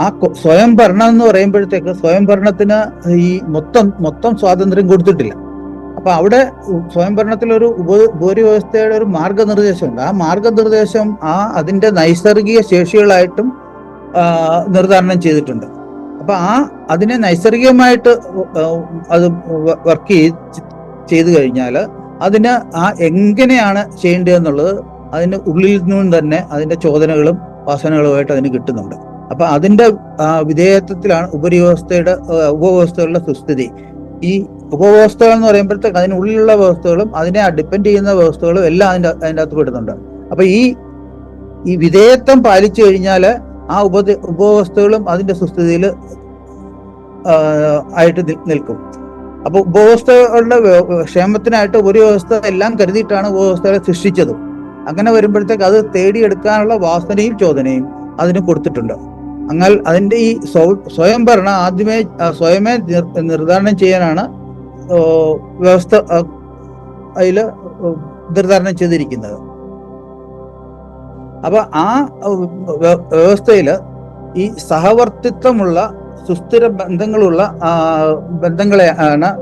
ആ സ്വയം ഭരണം എന്ന് പറയുമ്പോഴത്തേക്ക് സ്വയം ഭരണത്തിന് ഈ മൊത്തം സ്വാതന്ത്ര്യം കൊടുത്തിട്ടില്ല. അപ്പൊ അവിടെ സ്വയംഭരണത്തിലൊരു ഉപരിവ്യവസ്ഥയുടെ ഒരു മാർഗനിർദ്ദേശമുണ്ട്. ആ മാർഗനിർദ്ദേശം അതിന്റെ നൈസർഗിക ശേഷികളായിട്ടും നിർദ്ധാരണം ചെയ്തിട്ടുണ്ട്. അപ്പൊ അതിനെ നൈസർഗികമായിട്ട് അത് വർക്ക് ചെയ്തു കഴിഞ്ഞാൽ അതിന് എങ്ങനെയാണ് ചെയ്യേണ്ടതെന്നുള്ളത് അതിന് ഉള്ളിൽ നിന്നും തന്നെ അതിന്റെ ചോദനകളും വാസനകളുമായിട്ട് അതിന് കിട്ടുന്നുണ്ട്. അപ്പൊ അതിന്റെ വിധേയത്വത്തിലാണ് ഉപവ്യവസ്ഥകളുടെ സുസ്ഥിതി. ഈ ഉപവ്യവസ്ഥകൾ എന്ന് പറയുമ്പോഴത്തേക്ക് അതിനുള്ളിലുള്ള വ്യവസ്ഥകളും അതിനെ ഡിപ്പെൻഡ് ചെയ്യുന്ന വ്യവസ്ഥകളും എല്ലാം അതിൻ്റെ അകത്ത് പെടുന്നുണ്ട്. അപ്പൊ ഈ വിധേയത്വം പാലിച്ചു കഴിഞ്ഞാൽ ആ ഉപവ്യവസ്ഥകളും അതിന്റെ സുസ്ഥിതിയിൽ ആയിട്ട് നിൽക്കും. അപ്പൊ ഉപവ്യവസ്ഥകളുടെ ക്ഷേമത്തിനായിട്ട് ഉപരിവ്യവസ്ഥ എല്ലാം കരുതിയിട്ടാണ് ഉപവ്യവസ്ഥകളെ സൃഷ്ടിച്ചതും. അങ്ങനെ വരുമ്പോഴത്തേക്ക് അത് തേടിയെടുക്കാനുള്ള വാസനയും ചോദനയും അതിന് കൊടുത്തിട്ടുണ്ട്. എന്നാൽ അതിന്റെ ഈ സ്വയംഭരണം ആദ്യമേ സ്വയമേ നിർദ്ധാരണം ചെയ്യാനാണ് വ്യവസ്ഥ അതിൽ നിർദ്ധാരണം ചെയ്തിരിക്കുന്നത്. അപ്പൊ ആ വ്യവസ്ഥയിൽ ഈ സഹവർത്തിത്വമുള്ള സുസ്ഥിര ബന്ധങ്ങളുള്ള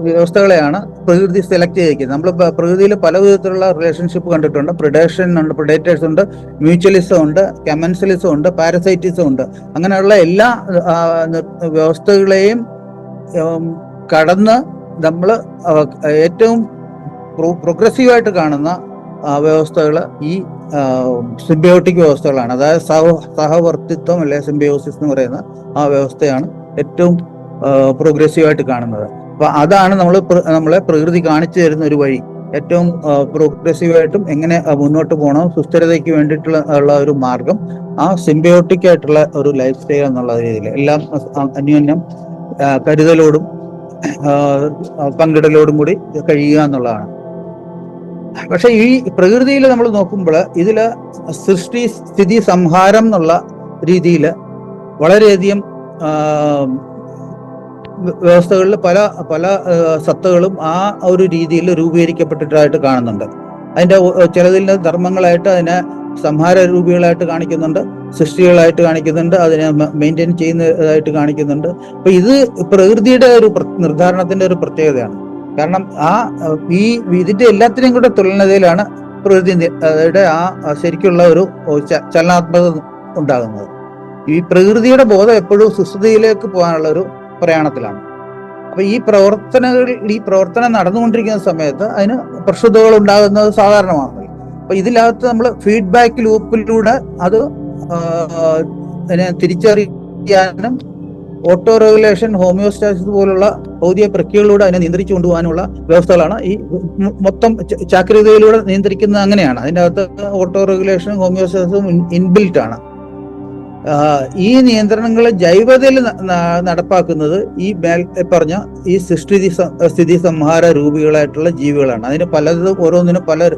വ്യവസ്ഥകളെയാണ് പ്രകൃതി സെലക്ട് ചെയ്തിരിക്കുന്നത്. നമ്മൾ പ്രകൃതിയിൽ പല വിധത്തിലുള്ള റിലേഷൻഷിപ്പ് കണ്ടിട്ടുണ്ട്. പ്രിഡേറ്റേഴ്സ് ഉണ്ട്, മ്യൂച്വലിസം ഉണ്ട്, കമൻസലിസം ഉണ്ട്, പാരസൈറ്റിസം ഉണ്ട്. അങ്ങനെയുള്ള എല്ലാ വ്യവസ്ഥകളെയും കടന്ന് നമ്മൾ ഏറ്റവും പ്രോഗ്രസീവായിട്ട് കാണുന്ന വ്യവസ്ഥകൾ ഈ സിംബയോട്ടിക് വ്യവസ്ഥകളാണ്. അതായത് സഹവർത്തിത്വം അല്ലെ സിംബയോസിസ് എന്ന് പറയുന്ന ആ വ്യവസ്ഥയാണ് ഏറ്റവും പ്രോഗ്രസീവായിട്ട് കാണുന്നത്. അപ്പൊ അതാണ് നമ്മളെ പ്രകൃതി കാണിച്ചു തരുന്ന ഒരു വഴി. ഏറ്റവും പ്രോഗ്രസീവായിട്ടും എങ്ങനെ മുന്നോട്ട് പോകണം, സുസ്ഥിരതയ്ക്ക് വേണ്ടിയിട്ടുള്ള ഒരു മാർഗം ആ സിംബയോട്ടിക് ആയിട്ടുള്ള ഒരു ലൈഫ് സ്റ്റൈൽ എന്നുള്ള രീതിയിൽ എല്ലാം അന്യോന്യം കരുതലോടും പങ്കിടലോടും കൂടി കഴിയുക എന്നുള്ളതാണ്. പക്ഷെ ഈ പ്രകൃതിയിൽ നമ്മൾ നോക്കുമ്പോൾ ഇതില് സൃഷ്ടി സ്ഥിതി സംഹാരം എന്നുള്ള രീതിയിൽ വളരെയധികം വ്യവസ്ഥകളിൽ പല സത്തകളും ആ ഒരു രീതിയിൽ രൂപീകരിക്കപ്പെട്ടിട്ടായിട്ട് കാണുന്നുണ്ട്. അതിന്റെ ചിലതിൽ ധർമ്മങ്ങളായിട്ട് അതിനെ സംഹാര രൂപികളായിട്ട് കാണിക്കുന്നുണ്ട്, സൃഷ്ടികളായിട്ട് കാണിക്കുന്നുണ്ട്, അതിനെ മെയിൻറ്റെയിൻ ചെയ്യുന്നതായിട്ട് കാണിക്കുന്നുണ്ട്. അപ്പൊ ഇത് പ്രകൃതിയുടെ ഒരു നിർദ്ധാരണത്തിന്റെ ഒരു പ്രത്യേകതയാണ്. കാരണം ഇതിന്റെ എല്ലാത്തിനെയും കൂടെ തുലനതയിലാണ് പ്രകൃതിയുടെ ശരിക്കുള്ള ഒരു ചലനാത്മകത ഉണ്ടാകുന്നത്. ഈ പ്രകൃതിയുടെ ബോധം എപ്പോഴും സുസ്ഥിതിയിലേക്ക് പോകാനുള്ള ഒരു പ്രയാണത്തിലാണ്. അപ്പൊ ഈ പ്രവർത്തനം നടന്നുകൊണ്ടിരിക്കുന്ന സമയത്ത് അതിന് പ്രക്ഷുബ്ധതകൾ ഉണ്ടാകുന്നത് സാധാരണമാണ്. അപ്പൊ ഇതിനകത്ത് നമ്മൾ ഫീഡ്ബാക്ക് ലൂപ്പിലൂടെ അത് അതിനെ തിരിച്ചറിയാനും ഓട്ടോ റെഗുലേഷൻ, ഹോമിയോസ്റ്റാസിസ് പോലുള്ള ഭൗതിക പ്രക്രിയകളിലൂടെ അതിനെ നിയന്ത്രിച്ചു കൊണ്ടുപോകാനുള്ള വ്യവസ്ഥകളാണ് ഈ മൊത്തം ചാക്രികതയിലൂടെ നിയന്ത്രിക്കുന്നത്. അങ്ങനെയാണ് അതിൻ്റെ അകത്ത് ഓട്ടോ റെഗുലേഷനും ഹോമിയോസ്റ്റാസിസും ഇൻബിൽറ്റ് ആണ്. ഈ നിയന്ത്രണങ്ങൾ ജൈവതയിൽ നടപ്പാക്കുന്നത് ഈ പറഞ്ഞ ഈ സ്ഥിതി സംഹാര രൂപികളായിട്ടുള്ള ജീവികളാണ്. അതിന് ഓരോന്നിനും പല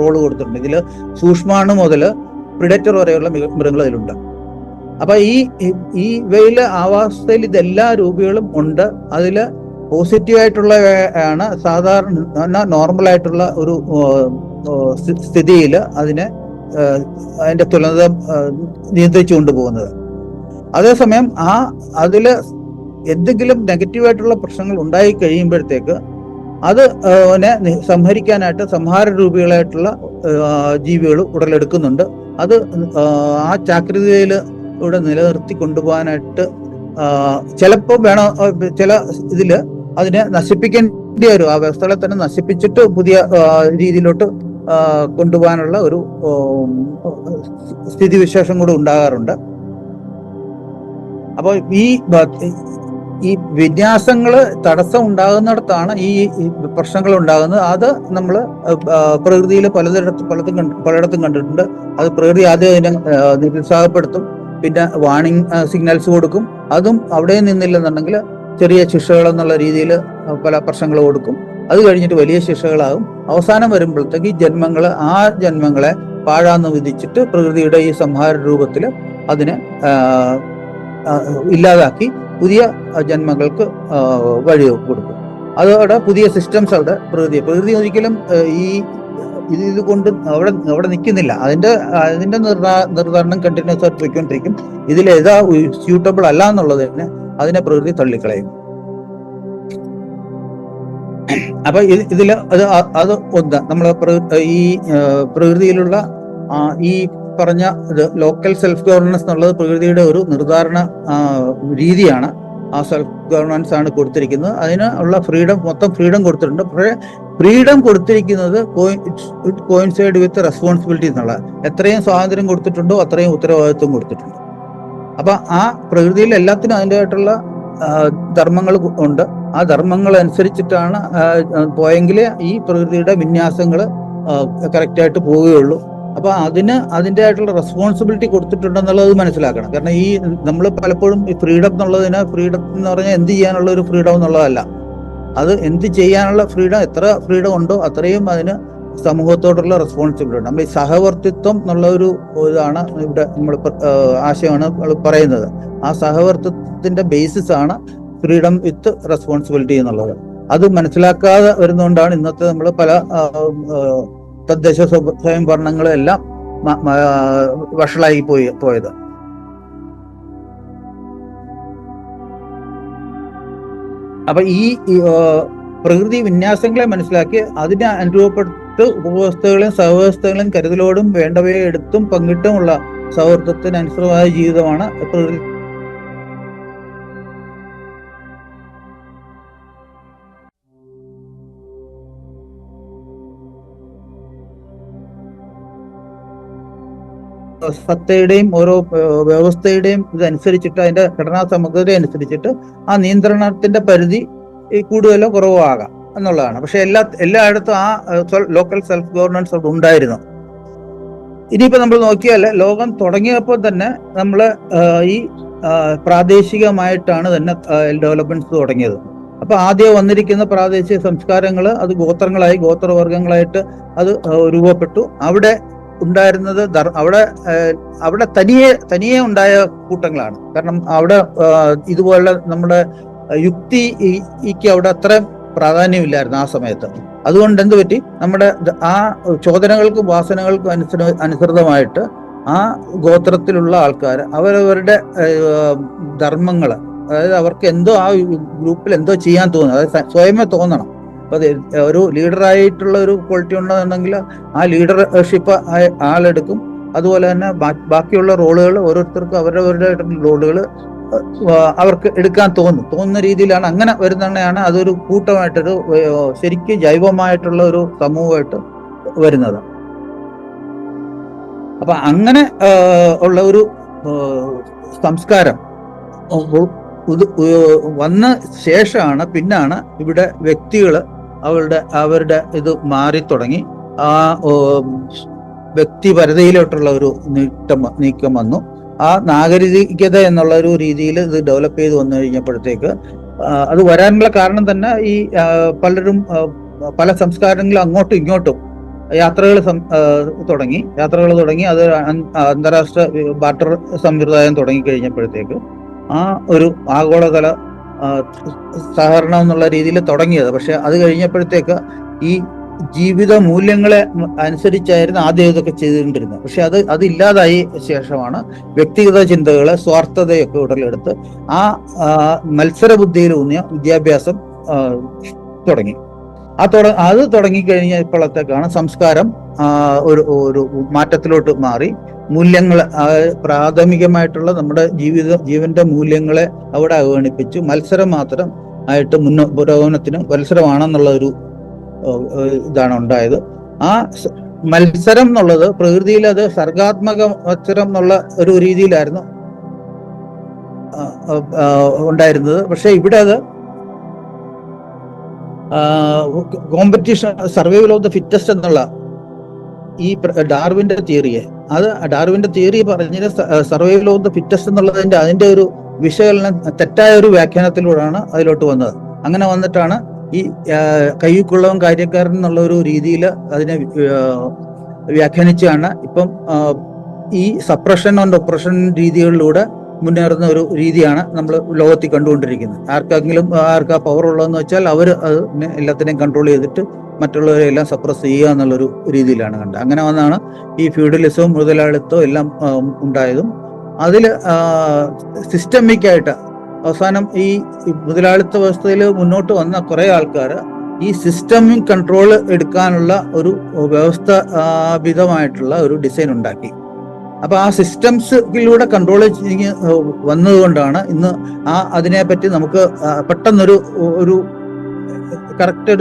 റോള് കൊടുത്തിട്ടുണ്ട്. ഇതിൽ സൂക്ഷ്മാണു മുതൽ പ്രിഡേറ്റർ വരെയുള്ള മൃഗങ്ങൾ അതിലുണ്ട്. അപ്പൊ ഈ ഇവയിലെ ആവാസത്തിൽ ഇതെല്ലാ രൂപികളും ഉണ്ട്. അതില് പോസിറ്റീവായിട്ടുള്ളവയാണ് സാധാരണ നോർമലായിട്ടുള്ള ഒരു സ്ഥിതിയിൽ അതിന്റെ തുലനത നിയന്ത്രിച്ചു കൊണ്ടുപോകുന്നത്. അതേസമയം അതിൽ എന്തെങ്കിലും നെഗറ്റീവായിട്ടുള്ള പ്രശ്നങ്ങൾ ഉണ്ടായി കഴിയുമ്പോഴത്തേക്ക് അത് സംഹരിക്കാനായിട്ട് സംഹാര രൂപികളായിട്ടുള്ള ജീവികൾ ഉടലെടുക്കുന്നുണ്ട്. അത് ആ ചാക്രികയിൽ ഇവിടെ നിലനിർത്തി കൊണ്ടുപോകാനായിട്ട് ചിലപ്പോൾ വേണം, ചില ഇതില് അതിനെ നശിപ്പിക്കേണ്ടി വരും. ആ വ്യവസ്ഥകളെ തന്നെ നശിപ്പിച്ചിട്ട് പുതിയ രീതിയിലോട്ട് കൊണ്ടുപോകാനുള്ള ഒരു സ്ഥിതിവിശേഷം കൂടെ ഉണ്ടാകാറുണ്ട്. അപ്പോൾ ഈ വിന്യാസങ്ങള് തടസ്സം ഉണ്ടാകുന്നിടത്താണ് ഈ പ്രശ്നങ്ങൾ ഉണ്ടാകുന്നത്. അത് നമ്മൾ പ്രകൃതിയിൽ പലയിടത്തും കണ്ടിട്ടുണ്ട്. അത് പ്രകൃതി ആദ്യം അതിനെ നിരുത്സാഹപ്പെടുത്തും, പിന്നെ വാർണിംഗ് സിഗ്നൽസ് കൊടുക്കും. അതും അവിടെ നിന്നില്ലെന്നുണ്ടെങ്കിൽ ചെറിയ ശിക്ഷകൾ എന്നുള്ള രീതിയിൽ പല പ്രശ്നങ്ങൾ കൊടുക്കും. അത് കഴിഞ്ഞിട്ട് വലിയ ശിക്ഷകളാകും. അവസാനം വരുമ്പോഴത്തേക്ക് ഈ ജന്മങ്ങളെ പാഴാന്ന് വിധിച്ചിട്ട് പ്രകൃതിയുടെ ഈ സംഹാര രൂപത്തിൽ അതിനെ ഇല്ലാതാക്കി പുതിയ ജന്മങ്ങൾക്ക് വഴി കൊടുക്കും. അതോടെ പുതിയ സിസ്റ്റംസ് അവിടെ പ്രകൃതി ഒരിക്കലും ഇത് കൊണ്ട് അവിടെ നിൽക്കുന്നില്ല. അതിന്റെ നിർദ്ധാരണം കണ്ടിന്യൂസ് ആയിട്ട് പോയിക്കൊണ്ടിരിക്കും. ഇതിലേതാ സ്യൂട്ടബിൾ അല്ല എന്നുള്ളത് തന്നെ അതിനെ പ്രകൃതി തള്ളിക്കളയും. അപ്പൊ ഇതില് അത് ഒന്ന് നമ്മള് ഈ പ്രകൃതിയിലുള്ള ഈ പറഞ്ഞ ലോക്കൽ സെൽഫ് ഗവർണൻസ് എന്നുള്ളത് പ്രകൃതിയുടെ ഒരു നിർദ്ധാരണ രീതിയാണ്. ആ സെൽഫ് ഗവർണൻസ് ആണ് കൊടുത്തിരിക്കുന്നത്. അതിന് ഉള്ള മൊത്തം ഫ്രീഡം കൊടുത്തിട്ടുണ്ട്. പക്ഷേ ഫ്രീഡം കൊടുത്തിരിക്കുന്നത് കോയിൻസൈഡ് വിത്ത് റെസ്പോൺസിബിലിറ്റി എന്നുള്ള, എത്രയും സ്വാതന്ത്ര്യം കൊടുത്തിട്ടുണ്ടോ അത്രയും ഉത്തരവാദിത്വം കൊടുത്തിട്ടുണ്ട്. അപ്പൊ ആ പ്രകൃതിയിൽ എല്ലാത്തിനും അതിൻ്റെതായിട്ടുള്ള ധർമ്മങ്ങൾ ഉണ്ട്. ആ ധർമ്മങ്ങൾ അനുസരിച്ചിട്ടാണ് പോയെങ്കിലേ ഈ പ്രകൃതിയുടെ വിന്യാസങ്ങൾ കറക്റ്റായിട്ട് പോവുകയുള്ളൂ. അപ്പൊ അതിൻ്റെ ആയിട്ടുള്ള റെസ്പോൺസിബിലിറ്റി കൊടുത്തിട്ടുണ്ടെന്നുള്ളത് മനസ്സിലാക്കണം. കാരണം ഈ നമ്മൾ പലപ്പോഴും ഈ ഫ്രീഡം എന്ന് പറഞ്ഞാൽ എന്ത് ചെയ്യാനുള്ള ഒരു ഫ്രീഡം എന്നുള്ളതല്ല. അത് എന്ത് ചെയ്യാനുള്ള ഫ്രീഡം, എത്ര ഫ്രീഡം ഉണ്ടോ അത്രയും അതിന് സമൂഹത്തോടുള്ള റെസ്പോൺസിബിലിറ്റി ഉണ്ട്. നമ്മൾ ഈ സഹവർത്തിത്വം എന്നുള്ള ഇതാണ് ഇവിടെ നമ്മൾ ആശയമാണ് പറയുന്നത്. ആ സഹവർത്തിത്വത്തിന്റെ ബേസിസ് ആണ് ഫ്രീഡം വിത്ത് റെസ്പോൺസിബിലിറ്റി എന്നുള്ളത്. അത് മനസ്സിലാക്കാതെ വരുന്നതുകൊണ്ടാണ് ഇന്നത്തെ നമ്മൾ പല തദ്ദേശ സ്വയംഭരണങ്ങളെല്ലാം വഷളായി പോയത്. അപ്പൊ ഈ പ്രകൃതി വിന്യാസങ്ങളെ മനസ്സിലാക്കി അതിനെ അനുരൂപപ്പെട്ട് ഉപവ്യവസ്ഥകളെയും സഹവ്യവസ്ഥകളെയും കരുതലോടും വേണ്ടവയെ എടുത്തും പങ്കിട്ടുമുള്ള സൗഹൃദത്തിന് അനുസൃതമായ ജീവിതമാണ് പ്രകൃതി. സത്തയുടെയും ഓരോ വ്യവസ്ഥയുടെയും ഇതനുസരിച്ചിട്ട് അതിന്റെ ഘടനാ സമഗ്രത അനുസരിച്ചിട്ട് ആ നിയന്ത്രണത്തിന്റെ പരിധി കൂടുതലോ കുറവോ ആകാം എന്നുള്ളതാണ്. പക്ഷെ എല്ലായിടത്തും ആ ലോക്കൽ സെൽഫ് ഗവർണൻസ് ഉണ്ടായിരുന്നു. ഇനിയിപ്പോ നമ്മൾ നോക്കിയാൽ ലോകം തുടങ്ങിയപ്പോൾ തന്നെ നമ്മൾ ഈ പ്രാദേശികമായിട്ടാണ് തന്നെ ഡെവലപ്മെന്റ്സ് തുടങ്ങിയത്. അപ്പൊ ആദ്യം വന്നിരിക്കുന്ന പ്രാദേശിക സംസ്കാരങ്ങൾ അത് ഗോത്രങ്ങളായി ഗോത്രവർഗങ്ങളായിട്ട് അത് രൂപപ്പെട്ടു. അവിടെ ഉണ്ടായിരുന്നത് അവിടെ തനിയെ ഉണ്ടായ കൂട്ടങ്ങളാണ്. കാരണം അവിടെ ഇതുപോലെ നമ്മുടെ യുക്തിക്ക് അവിടെ അത്ര പ്രാധാന്യമില്ലായിരുന്നു ആ സമയത്ത്. അതുകൊണ്ട് എന്ത് പറ്റി, നമ്മുടെ ആ ചോദനകൾക്കും വാസനകൾക്കും അനുസൃതമായിട്ട് ആ ഗോത്രത്തിലുള്ള ആൾക്കാർ അവരവരുടെ ധർമ്മങ്ങൾ, അതായത് അവർക്ക് എന്തോ ആ ഗ്രൂപ്പിൽ എന്തോ ചെയ്യാൻ തോന്നുന്നു, അതായത് സ്വയമേ തോന്നണം. അപ്പൊ ഒരു ലീഡറായിട്ടുള്ള ഒരു ക്വാളിറ്റി ഉണ്ടെന്നുണ്ടെങ്കിൽ ആ ലീഡർഷിപ്പ് ആളെടുക്കും. അതുപോലെ തന്നെ ബാക്കിയുള്ള റോളുകൾ ഓരോരുത്തർക്കും അവരവരുടെ റോളുകൾ അവർക്ക് എടുക്കാൻ തോന്നുന്ന രീതിയിലാണ്. അങ്ങനെ വരുന്നതാണ് അതൊരു കൂട്ടമായിട്ടൊരു ശരിക്കും ജൈവമായിട്ടുള്ള ഒരു സമൂഹമായിട്ട് വരുന്നത്. അപ്പൊ അങ്ങനെ ഉള്ള ഒരു സംസ്കാരം വന്ന ശേഷമാണ് പിന്നാണ് ഇവിടെ വ്യക്തികൾ അവരുടെ ഇത് മാറി തുടങ്ങി. ആ വ്യക്തിപരതയിലോട്ടുള്ള ഒരു നീക്കം വന്നു. ആ നാഗരികത എന്നുള്ള ഒരു രീതിയിൽ ഇത് ഡെവലപ്പ് ചെയ്ത് വന്നു കഴിഞ്ഞപ്പോഴത്തേക്ക് അത് വരാനുള്ള കാരണം തന്നെ ഈ പലരും പല സംസ്കാരങ്ങളും അങ്ങോട്ടും ഇങ്ങോട്ടും യാത്രകൾ തുടങ്ങി. അത് അന്താരാഷ്ട്ര ബാർട്ടർ സമ്പ്രദായം തുടങ്ങിക്കഴിഞ്ഞപ്പോഴത്തേക്ക് ആ ഒരു ആഗോളതല സഹകരണം എന്നുള്ള രീതിയിൽ തുടങ്ങിയത്. പക്ഷെ അത് കഴിഞ്ഞപ്പോഴത്തേക്ക് ഈ ജീവിത മൂല്യങ്ങളെ അനുസരിച്ചായിരുന്നു ആദ്യം ഇതൊക്കെ ചെയ്തുകൊണ്ടിരുന്നത്. പക്ഷെ അതില്ലാതായി ശേഷമാണ് വ്യക്തിഗത ചിന്തകളെ, സ്വാർത്ഥതയൊക്കെ ഉടലെടുത്ത് ആ മത്സര ബുദ്ധിയിലൂന്നിയ വിദ്യാഭ്യാസം തുടങ്ങി. അത് തുടങ്ങിക്കഴിഞ്ഞപ്പോഴത്തേക്കാണ് സംസ്കാരം ഒരു മാറ്റത്തിലോട്ട് മാറി. മൂല്യങ്ങൾ, പ്രാഥമികമായിട്ടുള്ള നമ്മുടെ ജീവന്റെ മൂല്യങ്ങളെ അവിടെ അവഗണിപ്പിച്ചു മത്സരം മാത്രം ആയിട്ട് പുരോഗമനത്തിന് മത്സരമാണെന്നുള്ള ഒരു ഇതാണ് ഉണ്ടായത്. ആ മത്സരം എന്നുള്ളത് പ്രകൃതിയിൽ അത് സർഗാത്മക മത്സരം എന്നുള്ള ഒരു രീതിയിലായിരുന്നു ഉണ്ടായിരുന്നത്. പക്ഷെ ഇവിടെ അത് competition, survival of the fittest എന്നുള്ള ഈ ഡാർവിന്റെ തിയറി പറഞ്ഞത് സർവൈവൽ ഓഫ് ദ ഫിറ്റസ്റ്റ് എന്നുള്ളതിന്റെ അതിന്റെ ഒരു വിശകലനം തെറ്റായ ഒരു വ്യാഖ്യാനത്തിലൂടെയാണ് അതിലോട്ട് വന്നത്. അങ്ങനെ വന്നിട്ടാണ് ഈ കയ്യൂക്കുള്ളവൻ കാര്യക്കാരൻ എന്നുള്ള ഒരു രീതിയിൽ അതിനെ വ്യാഖ്യാനിച്ചാണ് ഇപ്പം ഈ സപ്രഷൻ ആൻഡ് ഒപ്രഷൻ രീതികളിലൂടെ മുന്നേറുന്ന ഒരു രീതിയാണ് നമ്മൾ ലോകത്തിൽ കണ്ടുകൊണ്ടിരിക്കുന്നത്. ആർക്കാ പവർ ഉള്ളതെന്ന് വെച്ചാൽ അവർ അതിനെ എല്ലാത്തിനെയും കൺട്രോൾ ചെയ്തിട്ട് മറ്റുള്ളവരെ എല്ലാം സപ്രസ് ചെയ്യുക എന്നുള്ളൊരു രീതിയിലാണ് കണ്ടത്. അങ്ങനെ വന്നാണ് ഈ ഫ്യൂഡലിസവും മുതലാളിത്തവും എല്ലാം ഉണ്ടായതും. അതിൽ സിസ്റ്റമിക് ആയിട്ട് അവസാനം ഈ മുതലാളിത്ത വ്യവസ്ഥയിൽ മുന്നോട്ട് വന്ന കുറെ ആൾക്കാർ ഈ സിസ്റ്റമിക് കൺട്രോൾ എടുക്കാനുള്ള ഒരു വ്യവസ്ഥാപിതമായിട്ടുള്ള ഒരു ഡിസൈൻ ഉണ്ടാക്കി. അപ്പൊ ആ സിസ്റ്റംസിലൂടെ കൺട്രോൾ വന്നതുകൊണ്ടാണ് ഇന്ന് അതിനെപ്പറ്റി നമുക്ക് പെട്ടെന്നൊരു കറക്റ്റ്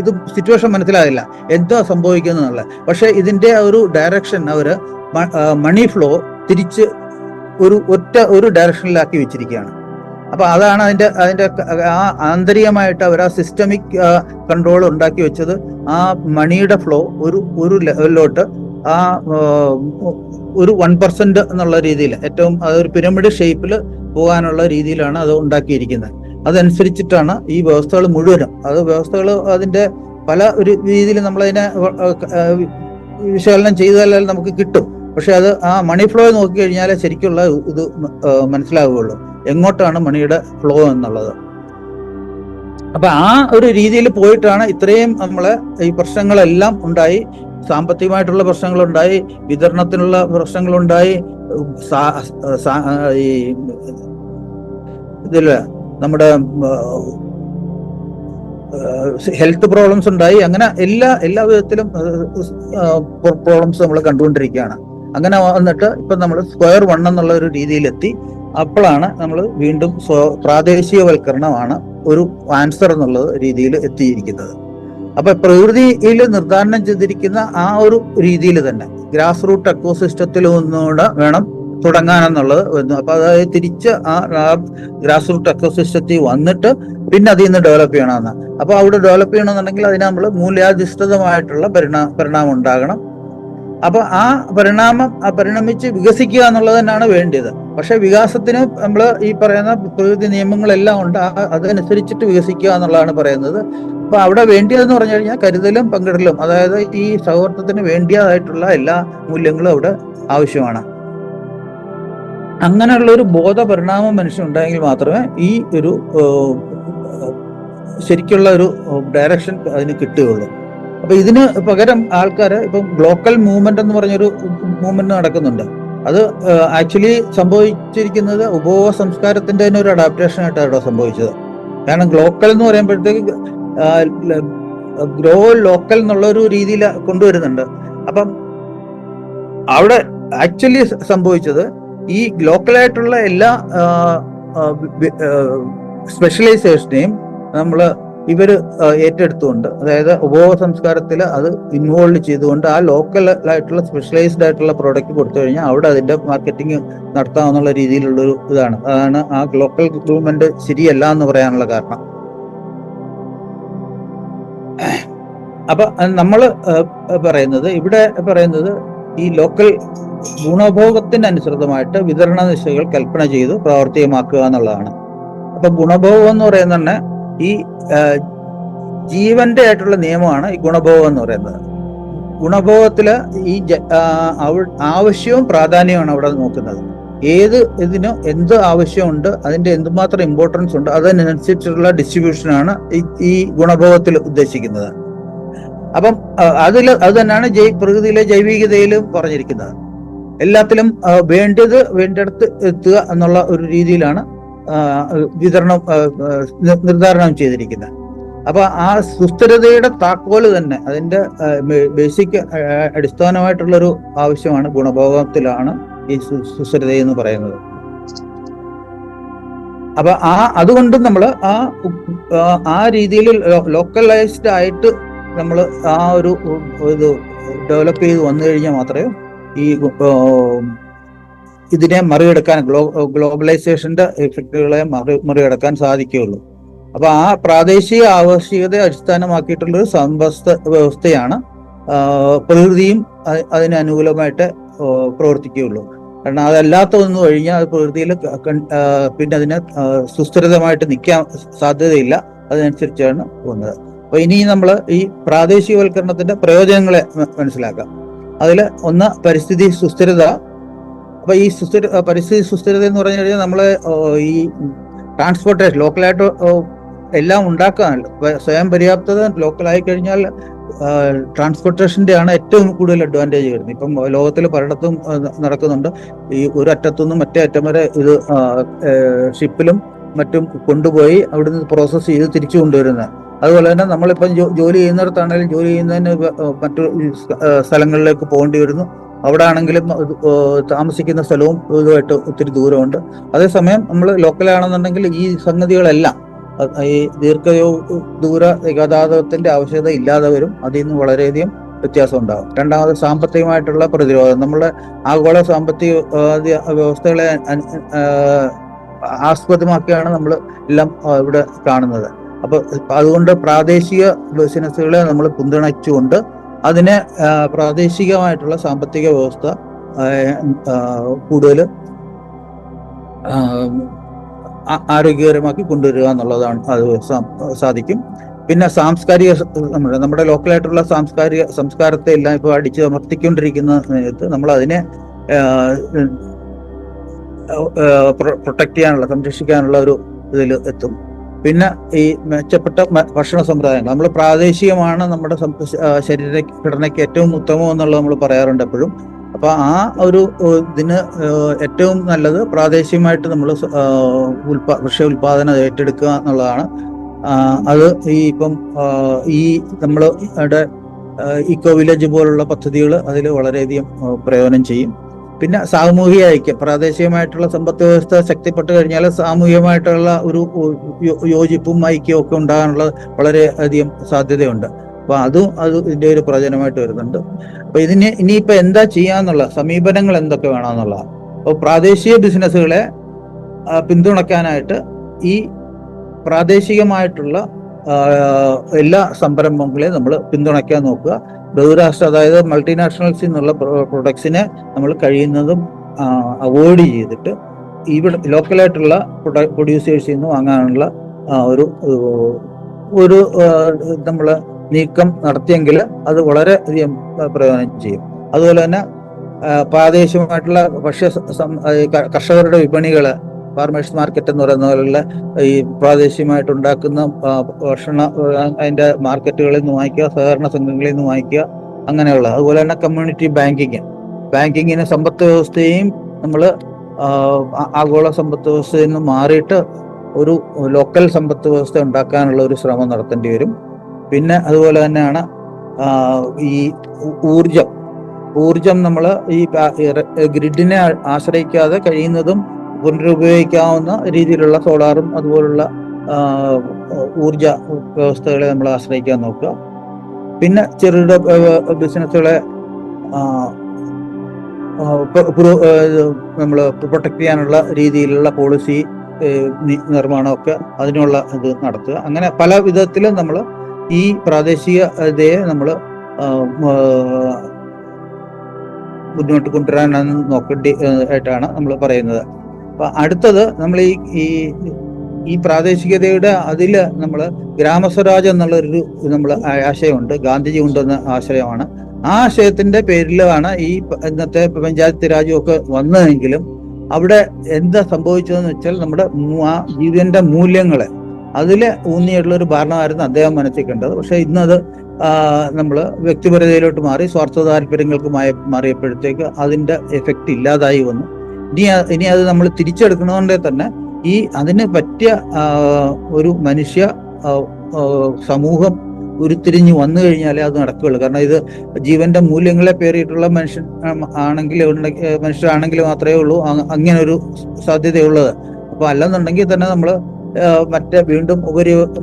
ഇത് സിറ്റുവേഷൻ മനസ്സിലാകില്ല എന്താ സംഭവിക്കുന്നത്. പക്ഷെ ഇതിന്റെ ഒരു ഡയറക്ഷൻ അവര് മണി ഫ്ലോ തിരിച്ച് ഒരു ഡയറക്ഷനിലാക്കി വെച്ചിരിക്കുകയാണ്. അപ്പൊ അതാണ് അതിന്റെ ആന്തരികമായിട്ട് അവർ ആ സിസ്റ്റമിക് കൺട്രോൾ ഉണ്ടാക്കി വെച്ചത്. ആ മണിയുടെ ഫ്ലോ ഒരു ലെവലിലോട്ട് ഒരു 1% എന്നുള്ള രീതിയിൽ ഏറ്റവും അതൊരു പിരമിഡ് ഷേപ്പിൽ പോകാനുള്ള രീതിയിലാണ് അത് ഉണ്ടാക്കിയിരിക്കുന്നത്. അതനുസരിച്ചിട്ടാണ് ഈ വ്യവസ്ഥകൾ മുഴുവനും. വ്യവസ്ഥകൾ അതിന്റെ പല ഒരു രീതിയിൽ നമ്മളതിനെ വിശകലനം ചെയ്താൽ നമുക്ക് കിട്ടും. പക്ഷെ അത് ആ മണി ഫ്ലോ നോക്കിക്കഴിഞ്ഞാൽ ശരിക്കുള്ള ഇത് മനസ്സിലാവുകയുള്ളൂ, എങ്ങോട്ടാണ് മണിയുടെ ഫ്ലോ എന്നുള്ളത്. അപ്പൊ ആ ഒരു രീതിയിൽ പോയിട്ടാണ് ഇത്രയും നമ്മളെ ഈ പ്രശ്നങ്ങളെല്ലാം ഉണ്ടായി. സാമ്പത്തികമായിട്ടുള്ള പ്രശ്നങ്ങളുണ്ടായി, വിതരണത്തിനുള്ള പ്രശ്നങ്ങളുണ്ടായി, ഈ ഇതില് നമ്മുടെ ഹെൽത്ത് പ്രോബ്ലംസ് ഉണ്ടായി. അങ്ങനെ എല്ലാ വിധത്തിലും പ്രോബ്ലംസ് നമ്മൾ കണ്ടുകൊണ്ടിരിക്കുകയാണ്. അങ്ങനെ വന്നിട്ട് ഇപ്പൊ നമ്മൾ സ്ക്വയർ 1 എന്നുള്ള ഒരു രീതിയിലെത്തി. അപ്പോഴാണ് നമ്മൾ വീണ്ടും പ്രാദേശികവൽക്കരണമാണ് ഒരു ആൻസർ എന്നുള്ള രീതിയിൽ എത്തിയിരിക്കുന്നത്. അപ്പൊ പ്രകൃതിയിൽ നിർദ്ധാരണം ചെയ്തിരിക്കുന്ന ആ ഒരു രീതിയിൽ തന്നെ ഗ്രാസ് റൂട്ട് എക്കോസിസ്റ്റത്തിൽ ഒന്നുകൂടെ വേണം തുടങ്ങാനെന്നുള്ളത് വന്നു. അപ്പൊ അതായത് തിരിച്ച് ആ ഗ്രാസ് റൂട്ട് എക്കോസിസ്റ്റത്തിൽ വന്നിട്ട് പിന്നെ അതിൽ നിന്ന് ഡെവലപ്പ് ചെയ്യണമെന്ന്. അപ്പൊ അവിടെ ഡെവലപ്പ് ചെയ്യണമെന്നുണ്ടെങ്കിൽ അതിന് നമ്മൾ മൂല്യാധിഷ്ഠിതമായിട്ടുള്ള പരിണാമം ഉണ്ടാകണം. അപ്പൊ ആ പരിണമിച്ച് വികസിക്കുക എന്നുള്ളത് തന്നെയാണ് വേണ്ടത്. പക്ഷെ വികാസത്തിന് നമ്മൾ ഈ പറയുന്ന പ്രകൃതി നിയമങ്ങളെല്ലാം ഉണ്ട്, അതനുസരിച്ചിട്ട് വികസിക്കുക എന്നുള്ളതാണ് പറയുന്നത്. അപ്പൊ അവിടെ വേണ്ടിയതെന്ന് പറഞ്ഞു കഴിഞ്ഞാൽ കരുതലും പങ്കിടലും, അതായത് ഈ സൗഹൃദത്തിന് വേണ്ടിയതായിട്ടുള്ള എല്ലാ മൂല്യങ്ങളും അവിടെ ആവശ്യമാണ്. അങ്ങനെയുള്ള ഒരു ബോധപരിണാമം മനുഷ്യനുണ്ടായെങ്കിൽ മാത്രമേ ഈ ഒരു ശരിക്കുള്ള ഒരു ഡയറക്ഷൻ അതിന് കിട്ടുകയുള്ളൂ. അപ്പൊ ഇതിന് പകരം ആൾക്കാര് ഇപ്പം ഗ്ലോക്കൽ മൂവ്മെന്റ് എന്ന് പറഞ്ഞൊരു മൂവ്മെന്റ് നടക്കുന്നുണ്ട്. അത് ആക്ച്വലി സംഭവിച്ചിരിക്കുന്നത് ഉപഭോഗ സംസ്കാരത്തിന്റെ തന്നെ ഒരു അഡാപ്റ്റേഷൻ ആയിട്ടാണ് അവിടെ സംഭവിച്ചത്. കാരണം ഗ്ലോക്കൽ എന്ന് പറയുമ്പോഴത്തേക്ക് ഗ്രോ ലോക്കൽ എന്നുള്ള ഒരു രീതിയിൽ കൊണ്ടുവരുന്നുണ്ട്. അപ്പം അവിടെ ആക്ച്വലി സംഭവിച്ചത് ഈ ലോക്കലായിട്ടുള്ള എല്ലാ സ്പെഷ്യലൈസേഷനെയും ഇവര് ഏറ്റെടുത്തുകൊണ്ട്, അതായത് ഉപഭോഗ സംസ്കാരത്തിൽ അത് ഇൻവോൾവ് ചെയ്തുകൊണ്ട് ആ ലോക്കൽ ആയിട്ടുള്ള സ്പെഷ്യലൈസ്ഡ് ആയിട്ടുള്ള പ്രോഡക്റ്റ് കൊടുത്തു കഴിഞ്ഞാൽ അവിടെ അതിന്റെ മാർക്കറ്റിംഗ് നടത്താമെന്നുള്ള രീതിയിലുള്ളൊരു അതാണ് ആ ലോക്കൽ മൂവ്മെന്റ് ശരിയല്ല എന്ന് പറയാനുള്ള കാരണം. അപ്പൊ നമ്മൾ ഇവിടെ പറയുന്നത് ഈ ലോക്കൽ ഗുണഭോഗത്തിനനുസൃതമായിട്ട് വിതരണ നിശകൾ കൽപ്പന ചെയ്ത് പ്രാവർത്തികമാക്കുക എന്നുള്ളതാണ്. അപ്പൊ ഗുണഭോഗം എന്ന് പറയുന്നത് തന്നെ ഈ ജീവന്റെ ആയിട്ടുള്ള നിയമമാണ് ഈ ഗുണഭോഗം എന്ന് പറയുന്നത്. ഗുണഭോഗത്തില് ഈ ആവശ്യവും പ്രാധാന്യമാണ് അവിടെ നോക്കുന്നത്. ഇതിന് എന്ത് ആവശ്യമുണ്ട്, അതിന്റെ എന്തുമാത്രം ഇമ്പോർട്ടൻസ് ഉണ്ട്, അതിനനുസരിച്ചുള്ള ഡിസ്ട്രിബ്യൂഷനാണ് ഈ ഗുണഭോഗത്തിൽ ഉദ്ദേശിക്കുന്നത്. അപ്പം അത് തന്നെയാണ് പ്രകൃതിയിലെ ജൈവികതയിലും പറഞ്ഞിരിക്കുന്നത്. എല്ലാത്തിലും വേണ്ടിടത്ത് എത്തുക എന്നുള്ള ഒരു രീതിയിലാണ് വിതരണം നിർദ്ധാരണം ചെയ്തിരിക്കുന്നത്. അപ്പൊ ആ സുസ്ഥിരതയുടെ താക്കോല് തന്നെ അതിന്റെ ബേസിക് അടിസ്ഥാനമായിട്ടുള്ളൊരു ആവശ്യമാണ് ഗുണഭോഗത്തിലാണ് ഈ സുസ്ഥിരത എന്ന് പറയുന്നത്. അപ്പൊ അതുകൊണ്ട് നമ്മൾ ആ രീതിയിൽ ലോക്കലൈസ്ഡ് ആയിട്ട് നമ്മൾ ആ ഒരു ഇത് ഡെവലപ്പ് ചെയ്ത് വന്നു കഴിഞ്ഞാൽ മാത്രമേ ഈ ഇതിനെ മറികടക്കാൻ ഗ്ലോബലൈസേഷന്റെ എഫക്റ്റുകളെ മറികടക്കാൻ സാധിക്കുകയുള്ളൂ. അപ്പൊ ആ പ്രാദേശിക ആവശ്യകതയെ അടിസ്ഥാനമാക്കിയിട്ടുള്ള ഒരു സമ്പദ് വ്യവസ്ഥയാണ് പ്രകൃതിയും അതിന് അനുകൂലമായിട്ട് പ്രവർത്തിക്കുകയുള്ളൂ. കാരണം അതല്ലാത്തതൊന്നും കഴിഞ്ഞാൽ അത് പ്രകൃതിയിൽ പിന്നെ അതിന് സുസ്ഥിരമായിട്ട് നിൽക്കാൻ സാധ്യതയില്ല. അതിനനുസരിച്ചാണ് പോകുന്നത്. അപ്പൊ ഇനി നമ്മൾ ഈ പ്രാദേശികവൽക്കരണത്തിന്റെ പ്രയോജനങ്ങളെ മനസ്സിലാക്കാം. അതിൽ ഒന്ന് പരിസ്ഥിതി സുസ്ഥിരത. അപ്പൊ ഈ പരിസ്ഥിതി സുസ്ഥിരത എന്ന് പറഞ്ഞു കഴിഞ്ഞാൽ നമ്മള് ഈ ട്രാൻസ്പോർട്ടേഷൻ ലോക്കലായിട്ട് എല്ലാം ഉണ്ടാക്കാനല്ലോ. സ്വയം പര്യാപ്തത ലോക്കലായി കഴിഞ്ഞാൽ ട്രാൻസ്പോർട്ടേഷന്റെ ആണ് ഏറ്റവും കൂടുതൽ അഡ്വാൻറ്റേജ് വരുന്നത്. ഇപ്പം ലോകത്തിൽ പലയിടത്തും നടക്കുന്നുണ്ട്. ഈ ഒരു അറ്റത്തുനിന്നും മറ്റേ അറ്റം വരെ ഇത് ഷിപ്പിലും മറ്റും കൊണ്ടുപോയി അവിടുന്ന് പ്രോസസ്സ് ചെയ്ത് തിരിച്ചു കൊണ്ടുവരുന്നത്. അതുപോലെ തന്നെ നമ്മളിപ്പം ജോലി ചെയ്യുന്നിടത്താണെങ്കിലും ജോലി ചെയ്യുന്നതിന് മറ്റു സ്ഥലങ്ങളിലേക്ക് പോകേണ്ടി വരുന്നു. അവിടെ ആണെങ്കിലും താമസിക്കുന്ന സ്ഥലവും ഇതുമായിട്ട് ഒത്തിരി ദൂരമുണ്ട്. അതേസമയം നമ്മൾ ലോക്കലാണെന്നുണ്ടെങ്കിൽ ഈ സംഗതികളെല്ലാം ഈ ദൂര ഗതാഗതത്തിന്റെ ആവശ്യകത ഇല്ലാതെ വരും. അതിൽ നിന്ന് വളരെയധികം വ്യത്യാസം ഉണ്ടാകും. രണ്ടാമത് സാമ്പത്തികമായിട്ടുള്ള പ്രതിരോധം. നമ്മുടെ ആഗോള സാമ്പത്തിക വ്യവസ്ഥകളെ ആസ്പദമാക്കിയാണ് നമ്മൾ എല്ലാം ഇവിടെ കാണുന്നത്. അപ്പൊ അതുകൊണ്ട് പ്രാദേശിക ബിസിനസ്സുകളെ നമ്മൾ പിന്തുണച്ചുകൊണ്ട് അതിനെ പ്രാദേശികമായിട്ടുള്ള സാമ്പത്തിക വ്യവസ്ഥ കൂടുതൽ ആരോഗ്യകരമാക്കി കൊണ്ടുവരിക എന്നുള്ളതാണ്. അത് സാധിക്കും. പിന്നെ സാംസ്കാരിക നമ്മുടെ ലോക്കലായിട്ടുള്ള സംസ്കാരത്തെ എല്ലാം ഇപ്പോൾ അടിച്ച് അമർത്തിക്കൊണ്ടിരിക്കുന്ന സമയത്ത് നമ്മൾ അതിനെ പ്രൊട്ടക്ട് ചെയ്യാനുള്ള സംരക്ഷിക്കാനുള്ള ഒരു ഇതിൽ എത്തും. പിന്നെ ഈ മെച്ചപ്പെട്ട ഭക്ഷണ സമ്പ്രദായങ്ങൾ. നമ്മൾ പ്രാദേശികമാണ് നമ്മുടെ ശരീരഘടനയ്ക്ക് ഏറ്റവും ഉത്തമം എന്നുള്ളത് നമ്മൾ പറയാറുണ്ട് എപ്പോഴും. അപ്പൊ ആ ഒരു ഇതിന് ഏറ്റവും നല്ലത് പ്രാദേശികമായിട്ട് നമ്മൾ ഭക്ഷ്യ ഉൽപാദനം ഏറ്റെടുക്കുക എന്നുള്ളതാണ്. അത് ഇപ്പം ഈ നമ്മൾ ഇവിടെ ഇക്കോ വില്ലേജ് പോലുള്ള പദ്ധതികൾ അതിൽ വളരെയധികം പ്രയോജനം ചെയ്യും. പിന്നെ സാമൂഹിക ഐക്യം. പ്രാദേശികമായിട്ടുള്ള സമ്പദ് വ്യവസ്ഥ ശക്തിപ്പെട്ട് കഴിഞ്ഞാൽ സാമൂഹികമായിട്ടുള്ള ഒരു യോജിപ്പും ഐക്യവും ഒക്കെ ഉണ്ടാകാനുള്ള വളരെയധികം സാധ്യതയുണ്ട്. അപ്പൊ ഇതിന്റെ ഒരു പ്രയോജനമായിട്ട് വരുന്നുണ്ട്. അപ്പൊ ഇനിയിപ്പോ എന്താ ചെയ്യാന്നുള്ള സമീപനങ്ങൾ എന്തൊക്കെ വേണമെന്നുള്ള. അപ്പോൾ പ്രാദേശിക ബിസിനസ്സുകളെ പിന്തുണയ്ക്കാനായിട്ട് ഈ പ്രാദേശികമായിട്ടുള്ള എല്ലാ സംരംഭങ്ങളെയും നമ്മൾ പിന്തുണയ്ക്കാൻ നോക്കുക. ബഹുരാഷ്ട്ര അതായത് മൾട്ടിനാഷണൽസിൽ നിന്നുള്ള പ്രൊഡക്ട്സിനെ നമ്മൾ കഴിയുന്നതും അവോയ്ഡ് ചെയ്തിട്ട് ഇവിടെ ലോക്കലായിട്ടുള്ള പ്രൊഡ്യൂസേഴ്സിൽ നിന്ന് വാങ്ങാനുള്ള ഒരു നമ്മൾ നീക്കം നടത്തിയെങ്കിൽ അത് വളരെ അധികം പ്രയോജനം ചെയ്യും. അതുപോലെ തന്നെ പ്രാദേശികമായിട്ടുള്ള കർഷകരുടെ വിപണികള്, ഫാർമേഴ്സ് മാർക്കറ്റ് എന്ന് പറയുന്ന പോലുള്ള ഈ പ്രാദേശികമായിട്ട് ഉണ്ടാക്കുന്ന ഭക്ഷണ അതിന്റെ മാർക്കറ്റുകളിൽ നിന്ന് വാങ്ങിക്കുക, സഹകരണ സംഘങ്ങളിൽ നിന്ന് വാങ്ങിക്കുക, അങ്ങനെയുള്ള. അതുപോലെ തന്നെ കമ്മ്യൂണിറ്റി ബാങ്കിങ്ങിന് സമ്പദ് വ്യവസ്ഥയും നമ്മൾ ആഗോള സമ്പദ് വ്യവസ്ഥയിൽ നിന്ന് മാറിയിട്ട് ഒരു ലോക്കൽ സമ്പദ് വ്യവസ്ഥ ഉണ്ടാക്കാനുള്ള ഒരു ശ്രമം നടത്തേണ്ടി വരും. പിന്നെ അതുപോലെ തന്നെയാണ് ഈ ഊർജം നമ്മൾ ഈ ഗ്രിഡിനെ ആശ്രയിക്കാതെ കഴിയുന്നതും പുനരുപയോഗിക്കാവുന്ന രീതിയിലുള്ള സോളാറും അതുപോലുള്ള ഊർജ വ്യവസ്ഥകളെ നമ്മൾ ആശ്രയിക്കാൻ നോക്കുക. പിന്നെ ചെറുകിട ബിസിനസ്സുകളെ നമ്മൾ പ്രൊട്ടക്ട് ചെയ്യാനുള്ള രീതിയിലുള്ള പോളിസി നിർമ്മാണമൊക്കെ അതിനുള്ള ഇത് നടത്തുക. അങ്ങനെ പല വിധത്തിലും നമ്മൾ ഈ പ്രാദേശികതയെ നമ്മൾ മുന്നോട്ട് കൊണ്ടുവരാനാണ് നോക്കേണ്ടി ആയിട്ടാണ് നമ്മൾ പറയുന്നത്. അപ്പൊ അടുത്തത് നമ്മൾ ഈ പ്രാദേശികതയുടെ അതില് നമ്മൾ ഗ്രാമസ്വരാജ് എന്നുള്ളൊരു നമ്മൾ ആശയമുണ്ട്. ഗാന്ധിജി കൊണ്ടുവന്ന ആശയമാണ്. ആ ആശയത്തിന്റെ പേരിലാണ് ഈ ഇന്നത്തെ പഞ്ചായത്ത് രാജും ഒക്കെ വന്നതെങ്കിലും അവിടെ എന്താ സംഭവിച്ചതെന്ന് വെച്ചാൽ നമ്മുടെ ജീവന്റെ മൂല്യങ്ങളെ അതിൽ ഊന്നിയിട്ടുള്ള ഒരു ഭരണമായിരുന്നു അദ്ദേഹം മനസ്സിൽ കണ്ടത്. പക്ഷെ ഇന്നത് നമ്മൾ വ്യക്തിപരതയിലോട്ട് മാറി സ്വാർത്ഥ താല്പര്യങ്ങൾക്ക് മാറിയപ്പോഴത്തേക്ക് അതിന്റെ എഫക്റ്റ് ഇല്ലാതായി വന്നു. ഇനി അത് നമ്മൾ തിരിച്ചെടുക്കണമെങ്കിൽ തന്നെ അതിന് പറ്റിയ ഒരു മനുഷ്യ സമൂഹം ഉരുത്തിരിഞ്ഞ് വന്നു കഴിഞ്ഞാലേ അത് നടക്കുകയുള്ളൂ. കാരണം ഇത് ജീവന്റെ മൂല്യങ്ങളെ പേറിയിട്ടുള്ള മനുഷ്യരാണെങ്കിൽ മാത്രമേ ഉള്ളൂ അങ്ങനെ ഒരു സാധ്യതയുള്ളത്. അപ്പൊ അല്ലെന്നുണ്ടെങ്കിൽ തന്നെ നമ്മൾ വീണ്ടും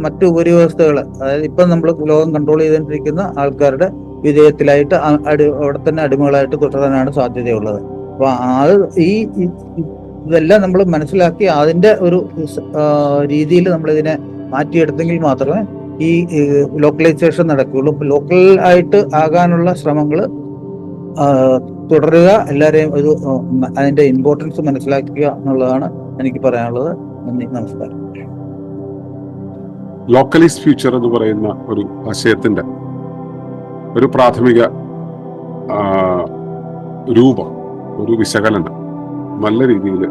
മറ്റു ഉപരിവ്യവസ്ഥകൾ, അതായത് ഇപ്പം നമ്മൾ ലോകം കൺട്രോൾ ചെയ്തുകൊണ്ടിരിക്കുന്ന ആൾക്കാരുടെ വിധേയത്തിലായിട്ട് അവിടെ തന്നെ അടിമകളായിട്ട് തുടരാനാണ് സാധ്യതയുള്ളത്. അപ്പൊ ഇതെല്ലാം നമ്മൾ മനസ്സിലാക്കി അതിന്റെ ഒരു രീതിയിൽ നമ്മളിതിനെ മാറ്റിയെടുത്തെങ്കിൽ മാത്രമേ ഈ ലോക്കലൈസേഷൻ നടക്കുകയുള്ളൂ. ലോക്കൽ ആയിട്ട് ആകാനുള്ള ശ്രമങ്ങൾ തുടരുക, എല്ലാവരെയും അതിന്റെ ഇമ്പോർട്ടൻസ് മനസ്സിലാക്കുക എന്നുള്ളതാണ് എനിക്ക് പറയാനുള്ളത്. നന്ദി, നമസ്കാരം. ലോക്കലൈസ് ഫ്യൂച്ചർ എന്ന് പറയുന്ന ഒരു ആശയത്തിന്റെ ഒരു പ്രാഥമിക രൂപം, ഒരു വിശകലനം നല്ല രീതിയിൽ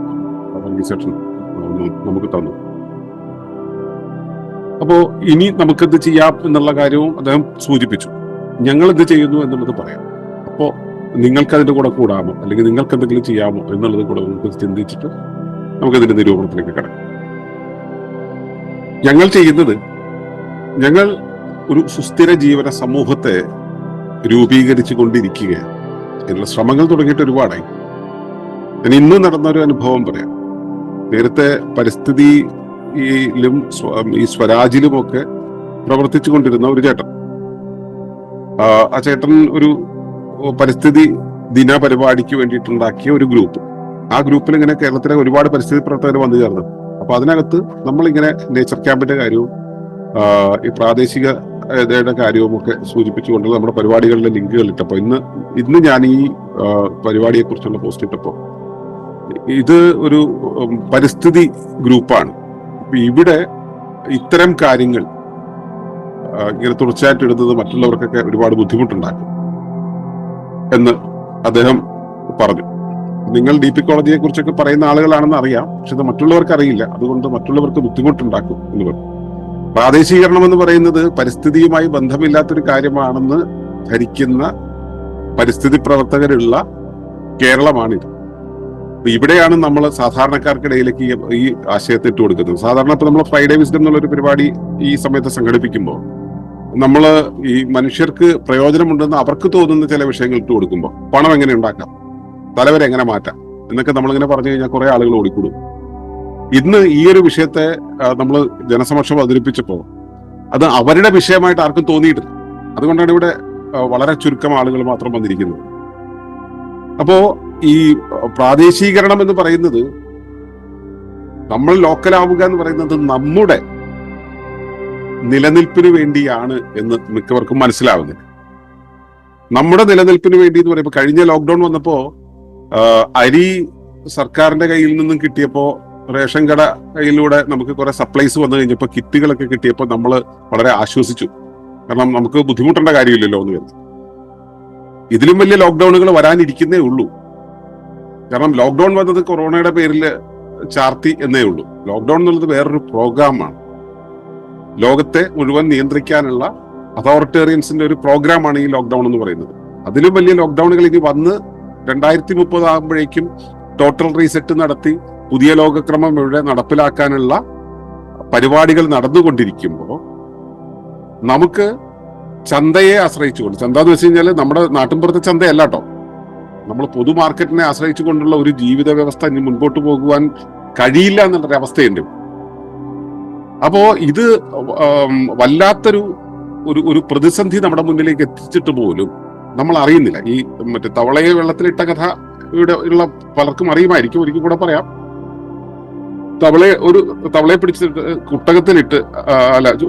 ഓർഗനൈസേഷൻ നമുക്ക് തന്നു. അപ്പോ ഇനി നമുക്കെന്ത് ചെയ്യാം എന്നുള്ള കാര്യവും അദ്ദേഹം സൂചിപ്പിച്ചു. ഞങ്ങൾ എന്ത് ചെയ്യുന്നു എന്നുള്ളത് പറയാം. അപ്പോ നിങ്ങൾക്ക് അതിന്റെ കൂടെ കൂടാമോ, അല്ലെങ്കിൽ നിങ്ങൾക്ക് എന്തെങ്കിലും ചെയ്യാമോ എന്നുള്ളത് കൂടെ നമുക്ക് ചിന്തിച്ചിട്ട് നമുക്കതിന്റെ നിരൂപണത്തിലേക്ക് കിടക്കാം. ഞങ്ങൾ ചെയ്യുന്നത്, ഞങ്ങൾ ഒരു സുസ്ഥിര ജീവന സമൂഹത്തെ രൂപീകരിച്ചു കൊണ്ടിരിക്കുകയാണ്. ഇതിനുള്ള ശ്രമങ്ങൾ തുടങ്ങിയിട്ട് ഒരുപാടായി. ഞാൻ ഇന്ന് നടന്ന ഒരു അനുഭവം പറയാം. നേരത്തെ പരിസ്ഥിതിയിലും ഈ സ്വരാജിലുമൊക്കെ പ്രവർത്തിച്ചു കൊണ്ടിരുന്ന ഒരു ചേട്ടൻ, ആ ചേട്ടൻ ഒരു പരിസ്ഥിതി ദിന പരിപാടിക്ക് വേണ്ടിയിട്ടുണ്ടാക്കിയ ഒരു ഗ്രൂപ്പ്. ആ ഗ്രൂപ്പിൽ ഇങ്ങനെ കേരളത്തിലെ ഒരുപാട് പരിസ്ഥിതി പ്രവർത്തകർ വന്നു ചേർന്നത്. അപ്പൊ അതിനകത്ത് നമ്മളിങ്ങനെ നേച്ചർ ക്യാമ്പിന്റെ കാര്യവും ഈ പ്രാദേശികതയുടെ കാര്യവും ഒക്കെ സൂചിപ്പിച്ചുകൊണ്ടുള്ള നമ്മുടെ പരിപാടികളിലെ ലിങ്കുകൾ ഇട്ടപ്പോൾ ഇന്ന് ഞാൻ ഈ പരിപാടിയെ കുറിച്ചുള്ള പോസ്റ്റ് ഇട്ടപ്പോൾ, ഇത് ഒരു പരിസ്ഥിതി ഗ്രൂപ്പാണ്. ഇവിടെ ഇത്തരം കാര്യങ്ങൾ ഇങ്ങനെ തുടർച്ചയായിട്ട് ഇടുന്നത് മറ്റുള്ളവർക്കൊക്കെ ഒരുപാട് ബുദ്ധിമുട്ടുണ്ടാക്കും എന്ന് അദ്ദേഹം പറഞ്ഞു. നിങ്ങൾ ഡി പി കോളേജിനെ കുറിച്ചൊക്കെ പറയുന്ന ആളുകളാണെന്ന് അറിയാം, പക്ഷെ ഇത് മറ്റുള്ളവർക്ക് അറിയില്ല, അതുകൊണ്ട് മറ്റുള്ളവർക്ക് ബുദ്ധിമുട്ടുണ്ടാക്കും എന്ന് പറഞ്ഞു. പ്രാദേശികരണം എന്ന് പറയുന്നത് പരിസ്ഥിതിയുമായി ബന്ധമില്ലാത്തൊരു കാര്യമാണെന്ന് ധരിക്കുന്ന പരിസ്ഥിതി പ്രവർത്തകരുള്ള കേരളമാണിത്. ഇവിടെയാണ് നമ്മൾ സാധാരണക്കാർക്കിടയിലേക്ക് ഈ ആശയത്തെ ഇട്ട് കൊടുക്കുന്നത്. സാധാരണ ഇപ്പൊ നമ്മൾ ഫ്രൈഡേ വിസ്ഡം എന്നുള്ളൊരു പരിപാടി ഈ സമയത്ത് സംഘടിപ്പിക്കുമ്പോൾ നമ്മൾ ഈ മനുഷ്യർക്ക് പ്രയോജനമുണ്ടെന്ന് അവർക്ക് തോന്നുന്ന ചില വിഷയങ്ങൾ ഇട്ട് കൊടുക്കുമ്പോൾ, പണം എങ്ങനെ ഉണ്ടാക്കാം, തലവരെ എങ്ങനെ മാറ്റാം എന്നൊക്കെ നമ്മളിങ്ങനെ പറഞ്ഞു കഴിഞ്ഞാൽ കുറെ ആളുകൾ ഓടിക്കൂടും. ഇന്ന് ഈ ഒരു വിഷയത്തെ നമ്മൾ ജനസമക്ഷം അവതരിപ്പിച്ചപ്പോൾ അത് അവരുടെ വിഷയമായിട്ട് ആർക്കും തോന്നിയിട്ടില്ല. അതുകൊണ്ടാണ് ഇവിടെ വളരെ ചുരുക്കം ആളുകൾ മാത്രം വന്നിരിക്കുന്നത്. അപ്പോ ഈ പ്രാദേശികരണം എന്ന് പറയുന്നത്, നമ്മൾ ലോക്കലാവുക എന്ന് പറയുന്നത് നമ്മുടെ നിലനിൽപ്പിന് വേണ്ടിയാണ് എന്ന് മിക്കവർക്കും മനസ്സിലാവുന്നില്ല. നമ്മുടെ നിലനിൽപ്പിന് വേണ്ടി എന്ന് പറയുമ്പോൾ, കഴിഞ്ഞ ലോക്ക്ഡൌൺ വന്നപ്പോ അരി സർക്കാരിന്റെ കയ്യിൽ നിന്നും കിട്ടിയപ്പോ, റേഷൻ കടയിലൂടെ നമുക്ക് കുറെ സപ്ലൈസ് വന്നു കഴിഞ്ഞപ്പോൾ, കിറ്റുകളൊക്കെ കിട്ടിയപ്പോൾ നമ്മൾ വളരെ ആശ്വസിച്ചു. കാരണം നമുക്ക് ബുദ്ധിമുട്ടേണ്ട കാര്യമില്ലല്ലോ എന്ന് കരുതി. ഇതിലും വലിയ ലോക്ക്ഡൌണുകൾ വരാനിരിക്കുന്നേ ഉള്ളൂ. കാരണം ലോക്ക്ഡൌൺ വന്നത് കൊറോണയുടെ പേരിൽ ചാർത്തി എന്നേ ഉള്ളൂ. ലോക്ക്ഡൌൺ എന്നുള്ളത് വേറൊരു പ്രോഗ്രാമാണ്. ലോകത്തെ മുഴുവൻ നിയന്ത്രിക്കാനുള്ള അതോറിറ്റേറിയൻസിന്റെ ഒരു പ്രോഗ്രാമാണ് ഈ ലോക്ക്ഡൌൺ എന്ന് പറയുന്നത്. അതിലും വലിയ ലോക്ക്ഡൌണുകൾ ഇനി വന്ന് 2030 ആകുമ്പോഴേക്കും ടോട്ടൽ റീസെറ്റ് നടത്തി പുതിയ ലോകക്രമം ഇവിടെ നടപ്പിലാക്കാനുള്ള പരിപാടികൾ നടന്നുകൊണ്ടിരിക്കുമ്പോൾ നമുക്ക് ചന്തയെ ആശ്രയിച്ചുകൊണ്ട്, ചന്ത എന്ന് വെച്ച് കഴിഞ്ഞാൽ നമ്മുടെ നാട്ടിൻപുറത്തെ ചന്തയല്ല കേട്ടോ, നമ്മൾ പൊതു മാർക്കറ്റിനെ ആശ്രയിച്ചുകൊണ്ടുള്ള ഒരു ജീവിത വ്യവസ്ഥ ഇനി മുൻപോട്ട് പോകുവാൻ കഴിയില്ല എന്നുള്ളൊരു അവസ്ഥയുണ്ട്. അപ്പോ ഇത് വല്ലാത്തൊരു ഒരു പ്രതിസന്ധി നമ്മുടെ മുന്നിലേക്ക് എത്തിച്ചിട്ട് പോലും നമ്മൾ അറിയുന്നില്ല. ഈ മറ്റേ തവളയെ വെള്ളത്തിലിട്ട കഥ ഇവിടെ ഉള്ള പലർക്കും അറിയുമായിരിക്കും. ഒരിക്കൽ കൂടെ പറയാം. തവളയെ പിടിച്ചിട്ട് കുട്ടകത്തിലിട്ട്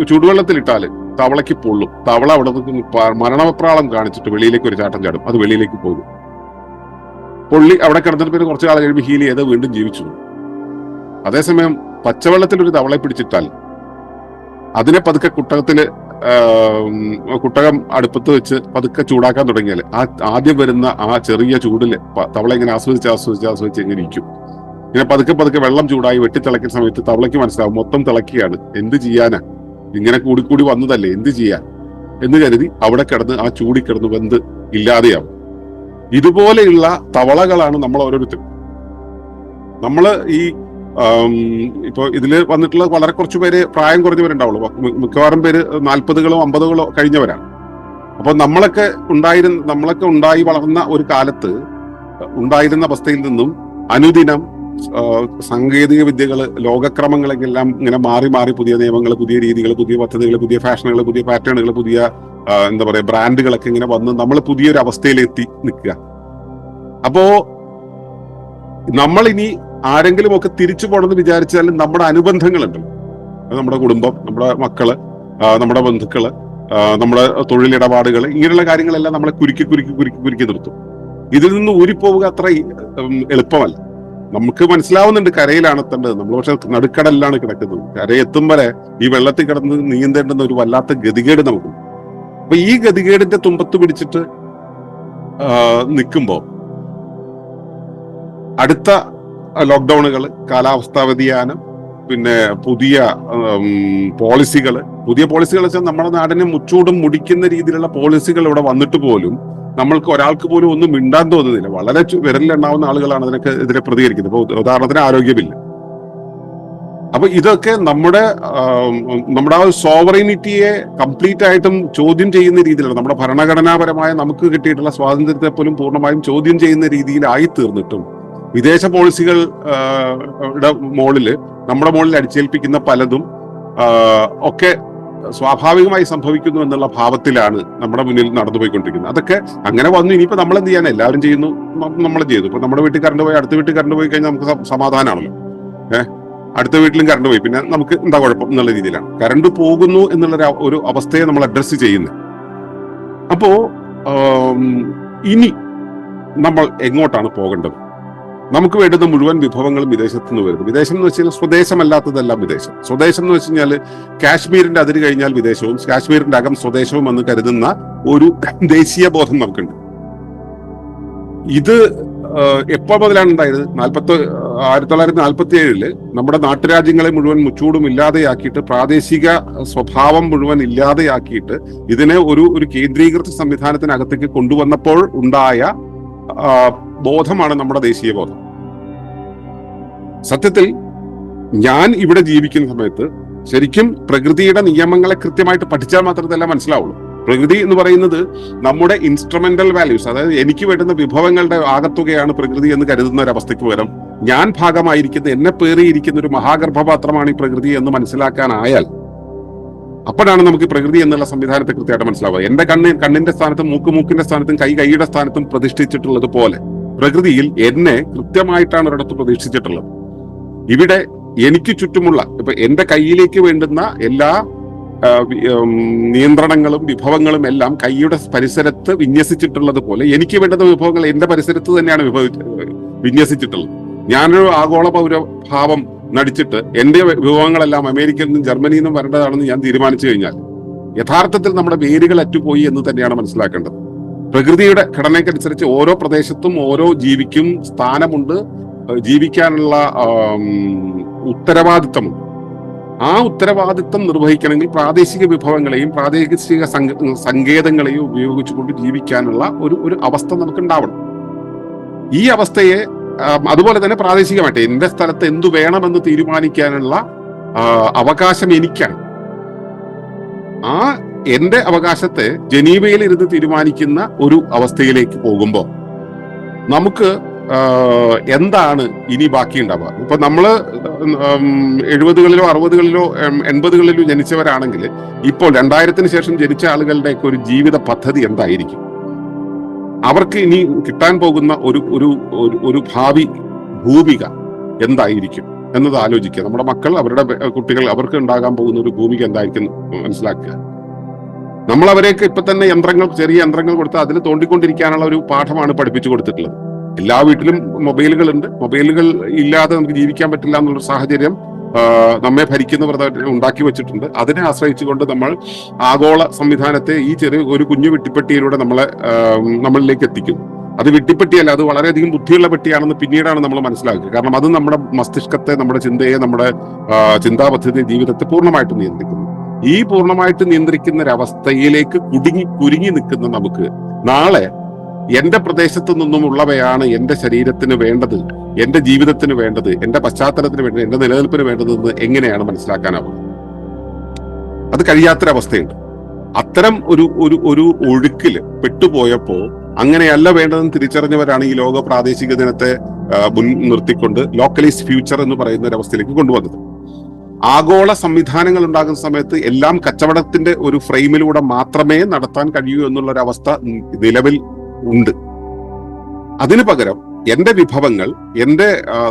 ചൂടുവെള്ളത്തിലിട്ടാല് തവളയ്ക്ക് പൊള്ളും. തവള അവിടെ നിന്ന് മരണപ്രാളം കാണിച്ചിട്ട് വെളിയിലേക്ക് ഒരു ചാട്ടം ചാടും. അത് വെളിയിലേക്ക് പോകും. പൊള്ളി അവിടെ കിടന്നിട്ട് പിന്നെ കുറച്ചു കാലം കഴിയുമ്പോൾ ഹീൽ ചെയ്ത് വീണ്ടും ജീവിച്ചു. അതേസമയം പച്ചവെള്ളത്തിൽ ഒരു തവളയെ പിടിച്ചിട്ടാൽ അതിനെ പതുക്കെ കുട്ടകം അടുപ്പത്ത് വെച്ച് പതുക്കെ ചൂടാക്കാൻ തുടങ്ങിയാൽ ആദ്യം വരുന്ന ആ ചെറിയ ചൂടില് തവള ഇങ്ങനെ ആസ്വദിച്ച് ഇങ്ങനെ ഇരിക്കും. ഇങ്ങനെ പതുക്കെ വെള്ളം ചൂടായി വെട്ടിത്തിളക്കുന്ന സമയത്ത് തവളയ്ക്ക് മനസ്സിലാവും മൊത്തം തിളക്കിയാണ്, എന്ത് ചെയ്യാനാ, ഇങ്ങനെ കൂടിക്കൂടി വന്നതല്ലേ, എന്ത് ചെയ്യാൻ. എന്ന് കരുതി അവിടെ കിടന്ന് ആ ചൂടിക്കിടന്ന് വെന്ത് ഇല്ലാതെയാവും. ഇതുപോലെയുള്ള തവളകളാണ് നമ്മൾ ഓരോരുത്തരും. നമ്മള് ഈ ഇപ്പൊ ഇതില് വന്നിട്ടുള്ള വളരെ കുറച്ചു പേര് പ്രായം കുറഞ്ഞവരുണ്ടാവുള്ളൂ. മിക്കവാറും പേര് 40-കളോ 50-കളോ കഴിഞ്ഞവരാണ്. അപ്പൊ നമ്മളൊക്കെ ഉണ്ടായി വളർന്ന ഒരു കാലത്ത് ഉണ്ടായിരുന്ന അവസ്ഥയിൽ നിന്നും അനുദിനം സാങ്കേതിക വിദ്യകള്, ലോകക്രമങ്ങളെല്ലാം ഇങ്ങനെ മാറി മാറി പുതിയ നിയമങ്ങൾ, പുതിയ രീതികൾ, പുതിയ പദ്ധതികൾ, പുതിയ ഫാഷനുകൾ, പുതിയ പാറ്റേണുകൾ, പുതിയ എന്താ പറയാ ബ്രാൻഡുകളൊക്കെ ഇങ്ങനെ വന്ന് നമ്മൾ പുതിയൊരു അവസ്ഥയിലെത്തി നിൽക്കുക. അപ്പോ നമ്മൾ ഇനി ആരെങ്കിലും ഒക്കെ തിരിച്ചു പോകണമെന്ന് വിചാരിച്ചാൽ നമ്മുടെ അനുബന്ധങ്ങളുണ്ട്. നമ്മുടെ കുടുംബം, നമ്മുടെ മക്കള്, നമ്മുടെ ബന്ധുക്കള്, നമ്മുടെ തൊഴിലിടപാടുകൾ, ഇങ്ങനെയുള്ള കാര്യങ്ങളെല്ലാം നമ്മളെ കുരുക്കി നിർത്തും. ഇതിൽ നിന്ന് ഊരിപ്പോവുക അത്ര എളുപ്പമല്ല. നമുക്ക് മനസ്സിലാവുന്നുണ്ട് കരയിലാണ് എത്തേണ്ടത്, നമ്മൾ പക്ഷെ നടുക്കടലിലാണ് കിടക്കുന്നത്. കരയെത്തും വരെ ഈ വെള്ളത്തിൽ കിടന്ന് നീന്തേണ്ടുന്ന ഒരു വല്ലാത്ത ഗതികേട് നമുക്ക്. അപ്പൊ ഈ ഗതികേടിന്റെ തുമ്പത്ത് പിടിച്ചിട്ട് നിൽക്കുമ്പോ അടുത്ത ലോക്ക്ഡൌണുകൾ, കാലാവസ്ഥാ വ്യതിയാനം, പിന്നെ പുതിയ പോളിസികൾ വെച്ചാൽ നമ്മുടെ നാടിനെ മുച്ചൂടും മുടിക്കുന്ന രീതിയിലുള്ള പോളിസികൾ ഇവിടെ വന്നിട്ട് പോലും നമ്മൾക്ക് ഒരാൾക്ക് പോലും ഒന്നും മിണ്ടാൻ തോന്നുന്നില്ല. വളരെ വിരലിലുണ്ടാവുന്ന ആളുകളാണ് അതിനൊക്കെ എതിരെ പ്രതികരിക്കുന്നത്. ഇപ്പൊ ഉദാഹരണത്തിന് ആരോഗ്യ ബില്ല്. അപ്പൊ ഇതൊക്കെ നമ്മുടെ ആ സോവറിനിറ്റിയെ കംപ്ലീറ്റ് ആയിട്ടും ചോദ്യം ചെയ്യുന്ന രീതിയിലാണ്, നമ്മുടെ ഭരണഘടനാപരമായ നമുക്ക് കിട്ടിയിട്ടുള്ള സ്വാതന്ത്ര്യത്തെ പോലും പൂർണ്ണമായും ചോദ്യം ചെയ്യുന്ന രീതിയിലായി തീർന്നിട്ടും വിദേശ പോളിസികൾ നമ്മുടെ മുകളിൽ അടിച്ചേൽപ്പിക്കുന്ന പലതും ഒക്കെ സ്വാഭാവികമായി സംഭവിക്കുന്നു എന്നുള്ള ഭാവത്തിലാണ് നമ്മുടെ മുന്നിൽ നടന്നുപോയിക്കൊണ്ടിരിക്കുന്നത്. അതൊക്കെ അങ്ങനെ വന്നു. ഇനിയിപ്പോ നമ്മൾ എന്ത് ചെയ്യാൻ, എല്ലാവരും ചെയ്യുന്നു, നമ്മൾ ചെയ്തു. ഇപ്പൊ നമ്മുടെ വീട്ടിൽ കറണ്ട് പോയി അടുത്ത വീട്ടിൽ കറണ്ട് പോയി കഴിഞ്ഞാൽ നമുക്ക് സമാധാനമാണല്ലോ. അടുത്ത വീട്ടിലും കറണ്ട് പോയി, പിന്നെ നമുക്ക് എന്താ കുഴപ്പം എന്നുള്ള രീതിയിലാണ് കറണ്ട് പോകുന്നു എന്നുള്ള ഒരു അവസ്ഥയെ നമ്മൾ അഡ്രസ്സ് ചെയ്യുന്നത്. അപ്പോ ഇനി നമ്മൾ എങ്ങോട്ടാണ് പോകേണ്ടത്? നമുക്ക് വേണ്ടുന്ന മുഴുവൻ വിഭവങ്ങളും വിദേശത്തു നിന്ന് വരുന്നു. വിദേശം എന്ന് വെച്ചാൽ സ്വദേശമല്ലാത്തതെല്ലാം വിദേശം. സ്വദേശം എന്ന് വെച്ച് കഴിഞ്ഞാൽ കാശ്മീരിന്റെ അതിര് കഴിഞ്ഞാൽ വിദേശവും കാശ്മീരിന്റെ അകം സ്വദേശവും എന്ന് കരുതുന്ന ഒരു ദേശീയ ബോധം നമുക്കുണ്ട്. ഇത് എപ്പോൾ മുതലാണ് ഉണ്ടായത്? 1947 നമ്മുടെ നാട്ടുരാജ്യങ്ങളെ മുഴുവൻ മുച്ചൂടും ഇല്ലാതെയാക്കിയിട്ട്, പ്രാദേശിക സ്വഭാവം മുഴുവൻ ഇല്ലാതെയാക്കിയിട്ട് ഇതിനെ ഒരു കേന്ദ്രീകൃത സംവിധാനത്തിനകത്തേക്ക് കൊണ്ടുവന്നപ്പോൾ ഉണ്ടായ ബോധമാണ് നമ്മുടെ ദേശീയ ബോധം. സത്യത്തിൽ ഞാൻ ഇവിടെ ജീവിക്കുന്ന സമയത്ത് ശരിക്കും പ്രകൃതിയുടെ നിയമങ്ങളെ കൃത്യമായിട്ട് പഠിച്ചാൽ മാത്രമേ ഇതെല്ലാം മനസ്സിലാവുള്ളൂ. പ്രകൃതി എന്ന് പറയുന്നത് നമ്മുടെ ഇൻസ്ട്രുമെന്റൽ വാല്യൂസ്, അതായത് എനിക്ക് വേണ്ടുന്ന വിഭവങ്ങളുടെ ആകത്തുകയാണ് പ്രകൃതി എന്ന് കരുതുന്ന ഒരവസ്ഥയ്ക്ക് പകരം ഞാൻ ഭാഗമായിരിക്കുന്ന, എന്നെ പേറിയിരിക്കുന്ന ഒരു മഹാഗർഭപാത്രമാണ് ഈ പ്രകൃതി എന്ന് മനസ്സിലാക്കാനായാൽ അപ്പോഴാണ് നമുക്ക് പ്രകൃതി എന്നുള്ള സംവിധാനത്തെ കൃത്യമായിട്ട് മനസ്സിലാവുക. എന്റെ കണ്ണിന്റെ സ്ഥാനത്തും മൂക്കിന്റെ സ്ഥാനത്തും കൈയുടെ സ്ഥാനത്തും പ്രതിഷ്ഠിച്ചിട്ടുള്ളത് പോലെ പ്രകൃതിയിൽ എന്നെ കൃത്യമായിട്ടാണ് ഒരിടത്ത് പ്രതീക്ഷിച്ചിട്ടുള്ളത്. ഇവിടെ എനിക്ക് ചുറ്റുമുള്ള, ഇപ്പൊ എന്റെ കയ്യിലേക്ക് വേണ്ടുന്ന എല്ലാ നിയന്ത്രണങ്ങളും വിഭവങ്ങളും എല്ലാം കൈയുടെ പരിസരത്ത് വിന്യസിച്ചിട്ടുള്ളത് പോലെ എനിക്ക് വേണ്ടുന്ന വിഭവങ്ങൾ എന്റെ പരിസരത്ത് തന്നെയാണ് വിന്യസിച്ചിട്ടുള്ളത്. ഞാനൊരു ആഗോള പൗരഭാവം നടിച്ചിട്ട് എന്റെ വിഭവങ്ങളെല്ലാം അമേരിക്കയിൽ നിന്നും ജർമ്മനിയിൽ നിന്നും വരേണ്ടതാണെന്ന് ഞാൻ തീരുമാനിച്ചു കഴിഞ്ഞാൽ യഥാർത്ഥത്തിൽ നമ്മുടെ വേരുകൾ അറ്റുപോയി എന്ന് തന്നെയാണ് മനസ്സിലാക്കേണ്ടത്. പ്രകൃതിയുടെ ഘടനയ്ക്കനുസരിച്ച് ഓരോ പ്രദേശത്തും ഓരോ ജീവിക്കും സ്ഥാനമുണ്ട്, ജീവിക്കാനുള്ള ഉത്തരവാദിത്തമുണ്ട്. ആ ഉത്തരവാദിത്തം നിർവഹിക്കണമെങ്കിൽ പ്രാദേശിക വിഭവങ്ങളെയും പ്രാദേശിക സങ്കേതങ്ങളെയും ഉപയോഗിച്ചുകൊണ്ട് ജീവിക്കാനുള്ള ഒരു അവസ്ഥ നമുക്ക് ഉണ്ടാവണം. ഈ അവസ്ഥയെ അതുപോലെ തന്നെ പ്രാദേശികമായിട്ട് എന്റെ സ്ഥലത്ത് എന്തു വേണമെന്ന് തീരുമാനിക്കാനുള്ള അവകാശം എനിക്കാണ്. ആ എന്റെ അവകാശത്തെ ജനീവയിൽ ഇരുന്ന് തീരുമാനിക്കുന്ന ഒരു അവസ്ഥയിലേക്ക് പോകുമ്പോൾ നമുക്ക് എന്താണ് ഇനി ബാക്കിയുണ്ടാവുക? ഇപ്പൊ നമ്മള് 70-കളിലോ 60-കളിലോ 80-കളിലോ ജനിച്ചവരാണെങ്കിൽ ഇപ്പോൾ 2000-ന് ശേഷം ജനിച്ച ആളുകളുടെയൊക്കെ ഒരു ജീവിത പദ്ധതി എന്തായിരിക്കും? അവർക്ക് ഇനി കിട്ടാൻ പോകുന്ന ഒരു ഭാവി ഭൂമിക എന്തായിരിക്കും എന്നത് ആലോചിക്കുക. നമ്മുടെ മക്കൾ, അവരുടെ കുട്ടികൾ, അവർക്ക് ഉണ്ടാകാൻ പോകുന്ന ഒരു ഭൂമിക എന്തായിരിക്കും മനസ്സിലാക്കുക. നമ്മൾ അവരെയൊക്കെ ഇപ്പൊ തന്നെ ചെറിയ യന്ത്രങ്ങൾ കൊടുത്ത് അതിൽ തോണ്ടിക്കൊണ്ടിരിക്കാനുള്ള ഒരു പാഠമാണ് പഠിപ്പിച്ചു കൊടുത്തിട്ടുള്ളത്. എല്ലാ വീട്ടിലും മൊബൈലുകളുണ്ട്. മൊബൈലുകൾ ഇല്ലാതെ നമുക്ക് ജീവിക്കാൻ പറ്റില്ല എന്നുള്ള സാഹചര്യം നമ്മെ ഭരിക്കുന്നവർ ഉണ്ടാക്കി വെച്ചിട്ടുണ്ട്. അതിനെ ആശ്രയിച്ചുകൊണ്ട് നമ്മൾ ആഗോള സംവിധാനത്തെ ഈ ഒരു കുഞ്ഞു വിട്ടിപ്പെട്ടിയിലൂടെ നമ്മളിലേക്ക് എത്തിക്കുന്നു. അത് വിട്ടിപ്പെട്ടിയല്ല, അത് വളരെയധികം ബുദ്ധിയുള്ള പെട്ടിയാണെന്ന് പിന്നീടാണ് നമ്മൾ മനസ്സിലാക്കുക. കാരണം അത് നമ്മുടെ മസ്തിഷ്കത്തെ, നമ്മുടെ ചിന്തയെ, നമ്മുടെ ചിന്താപദ്ധതി, ജീവിതത്തെ പൂർണ്ണമായിട്ടും നിയന്ത്രിക്കുന്നു. ഈ പൂർണ്ണമായിട്ട് നിയന്ത്രിക്കുന്ന ഒരവസ്ഥയിലേക്ക് കുരുങ്ങി നിൽക്കുന്ന നമുക്ക് നാളെ എന്റെ പ്രദേശത്തു നിന്നുമുള്ളവയാണ് എന്റെ ശരീരത്തിന് വേണ്ടത്, എന്റെ ജീവിതത്തിന് വേണ്ടത്, എന്റെ പശ്ചാത്തലത്തിന് വേണ്ടത്, എന്റെ നിലനിൽപ്പിന് വേണ്ടതെന്ന് എങ്ങനെയാണ് മനസ്സിലാക്കാനാവുന്നത്? അത് കഴിയാത്തൊരവസ്ഥയുണ്ട്. അത്തരം ഒരു ഒഴുക്കില് പെട്ടുപോയപ്പോ അങ്ങനെയല്ല വേണ്ടതെന്ന് തിരിച്ചറിഞ്ഞവരാണ് ഈ ലോക പ്രാദേശിക ദിനത്തെ മുൻ നിർത്തിക്കൊണ്ട് ലോക്കലൈസ് ഫ്യൂച്ചർ എന്ന് പറയുന്ന ഒരു അവസ്ഥയിലേക്ക് കൊണ്ടുവന്നത്. ആഗോള സംവിധാനങ്ങൾ ഉണ്ടാകുന്ന സമയത്ത് എല്ലാം കച്ചവടത്തിന്റെ ഒരു ഫ്രെയിമിലൂടെ മാത്രമേ നടത്താൻ കഴിയൂ എന്നുള്ള ഒരു അവസ്ഥ നിലവിൽ ഉണ്ട്. അതിനു പകരം എന്റെ വിഭവങ്ങൾ, എന്റെ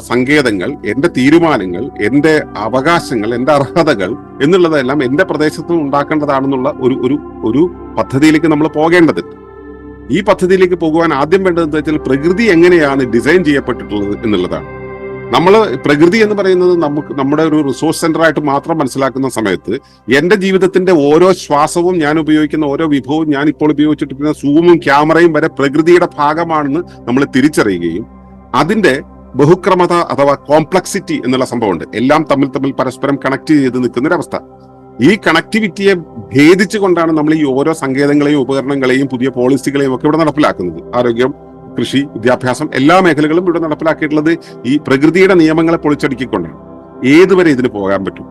സങ്കേതങ്ങൾ, എന്റെ തീരുമാനങ്ങൾ, എന്റെ അവകാശങ്ങൾ, എന്റെ അർഹതകൾ എന്നുള്ളതെല്ലാം എന്റെ പ്രദേശത്ത് ഉണ്ടാക്കേണ്ടതാണെന്നുള്ള ഒരു പദ്ധതിയിലേക്ക് നമ്മൾ പോകേണ്ടതുണ്ട്. ഈ പദ്ധതിയിലേക്ക് പോകുവാൻ ആദ്യം വേണ്ടതെന്ന് വെച്ചാൽ പ്രകൃതി എങ്ങനെയാണ് ഡിസൈൻ ചെയ്യപ്പെട്ടിട്ടുള്ളത് എന്നുള്ളതാണ്. നമ്മൾ പ്രകൃതി എന്ന് പറയുന്നത് നമ്മുടെ ഒരു റിസോഴ്സ് സെന്റർ ആയിട്ട് മാത്രം മനസ്സിലാക്കുന്ന സമയത്ത് എന്റെ ജീവിതത്തിന്റെ ഓരോ ശ്വാസവും, ഞാൻ ഉപയോഗിക്കുന്ന ഓരോ വിഭവവും, ഞാൻ ഇപ്പോൾ ഉപയോഗിച്ചിട്ടിരിക്കുന്ന സൂമും ക്യാമറയും വരെ പ്രകൃതിയുടെ ഭാഗമാണെന്ന് നമ്മൾ തിരിച്ചറിയുകയും അതിന്റെ ബഹുക്രമത അഥവാ കോംപ്ലക്സിറ്റി എന്നുള്ള സംഭവമുണ്ട്. എല്ലാം തമ്മിൽ പരസ്പരം കണക്ട് ചെയ്ത് നിൽക്കുന്ന ഒരവസ്ഥ. ഈ കണക്ടിവിറ്റിയെ ഭേദിച്ചുകൊണ്ടാണ് നമ്മൾ ഈ ഓരോ സങ്കേതങ്ങളെയും ഉപകരണങ്ങളെയും പുതിയ പോളിസികളെയും ഒക്കെ ഇവിടെ നടപ്പിലാക്കുന്നത്. ആരോഗ്യം, കൃഷി, വിദ്യാഭ്യാസം എല്ലാ മേഖലകളും ഇവിടെ നടപ്പിലാക്കിയിട്ടുള്ളത് ഈ പ്രകൃതിയുടെ നിയമങ്ങളെ പൊളിച്ചടുക്കിക്കൊണ്ടാണ്. ഏതുവരെ ഇതിന് പോകാൻ പറ്റും?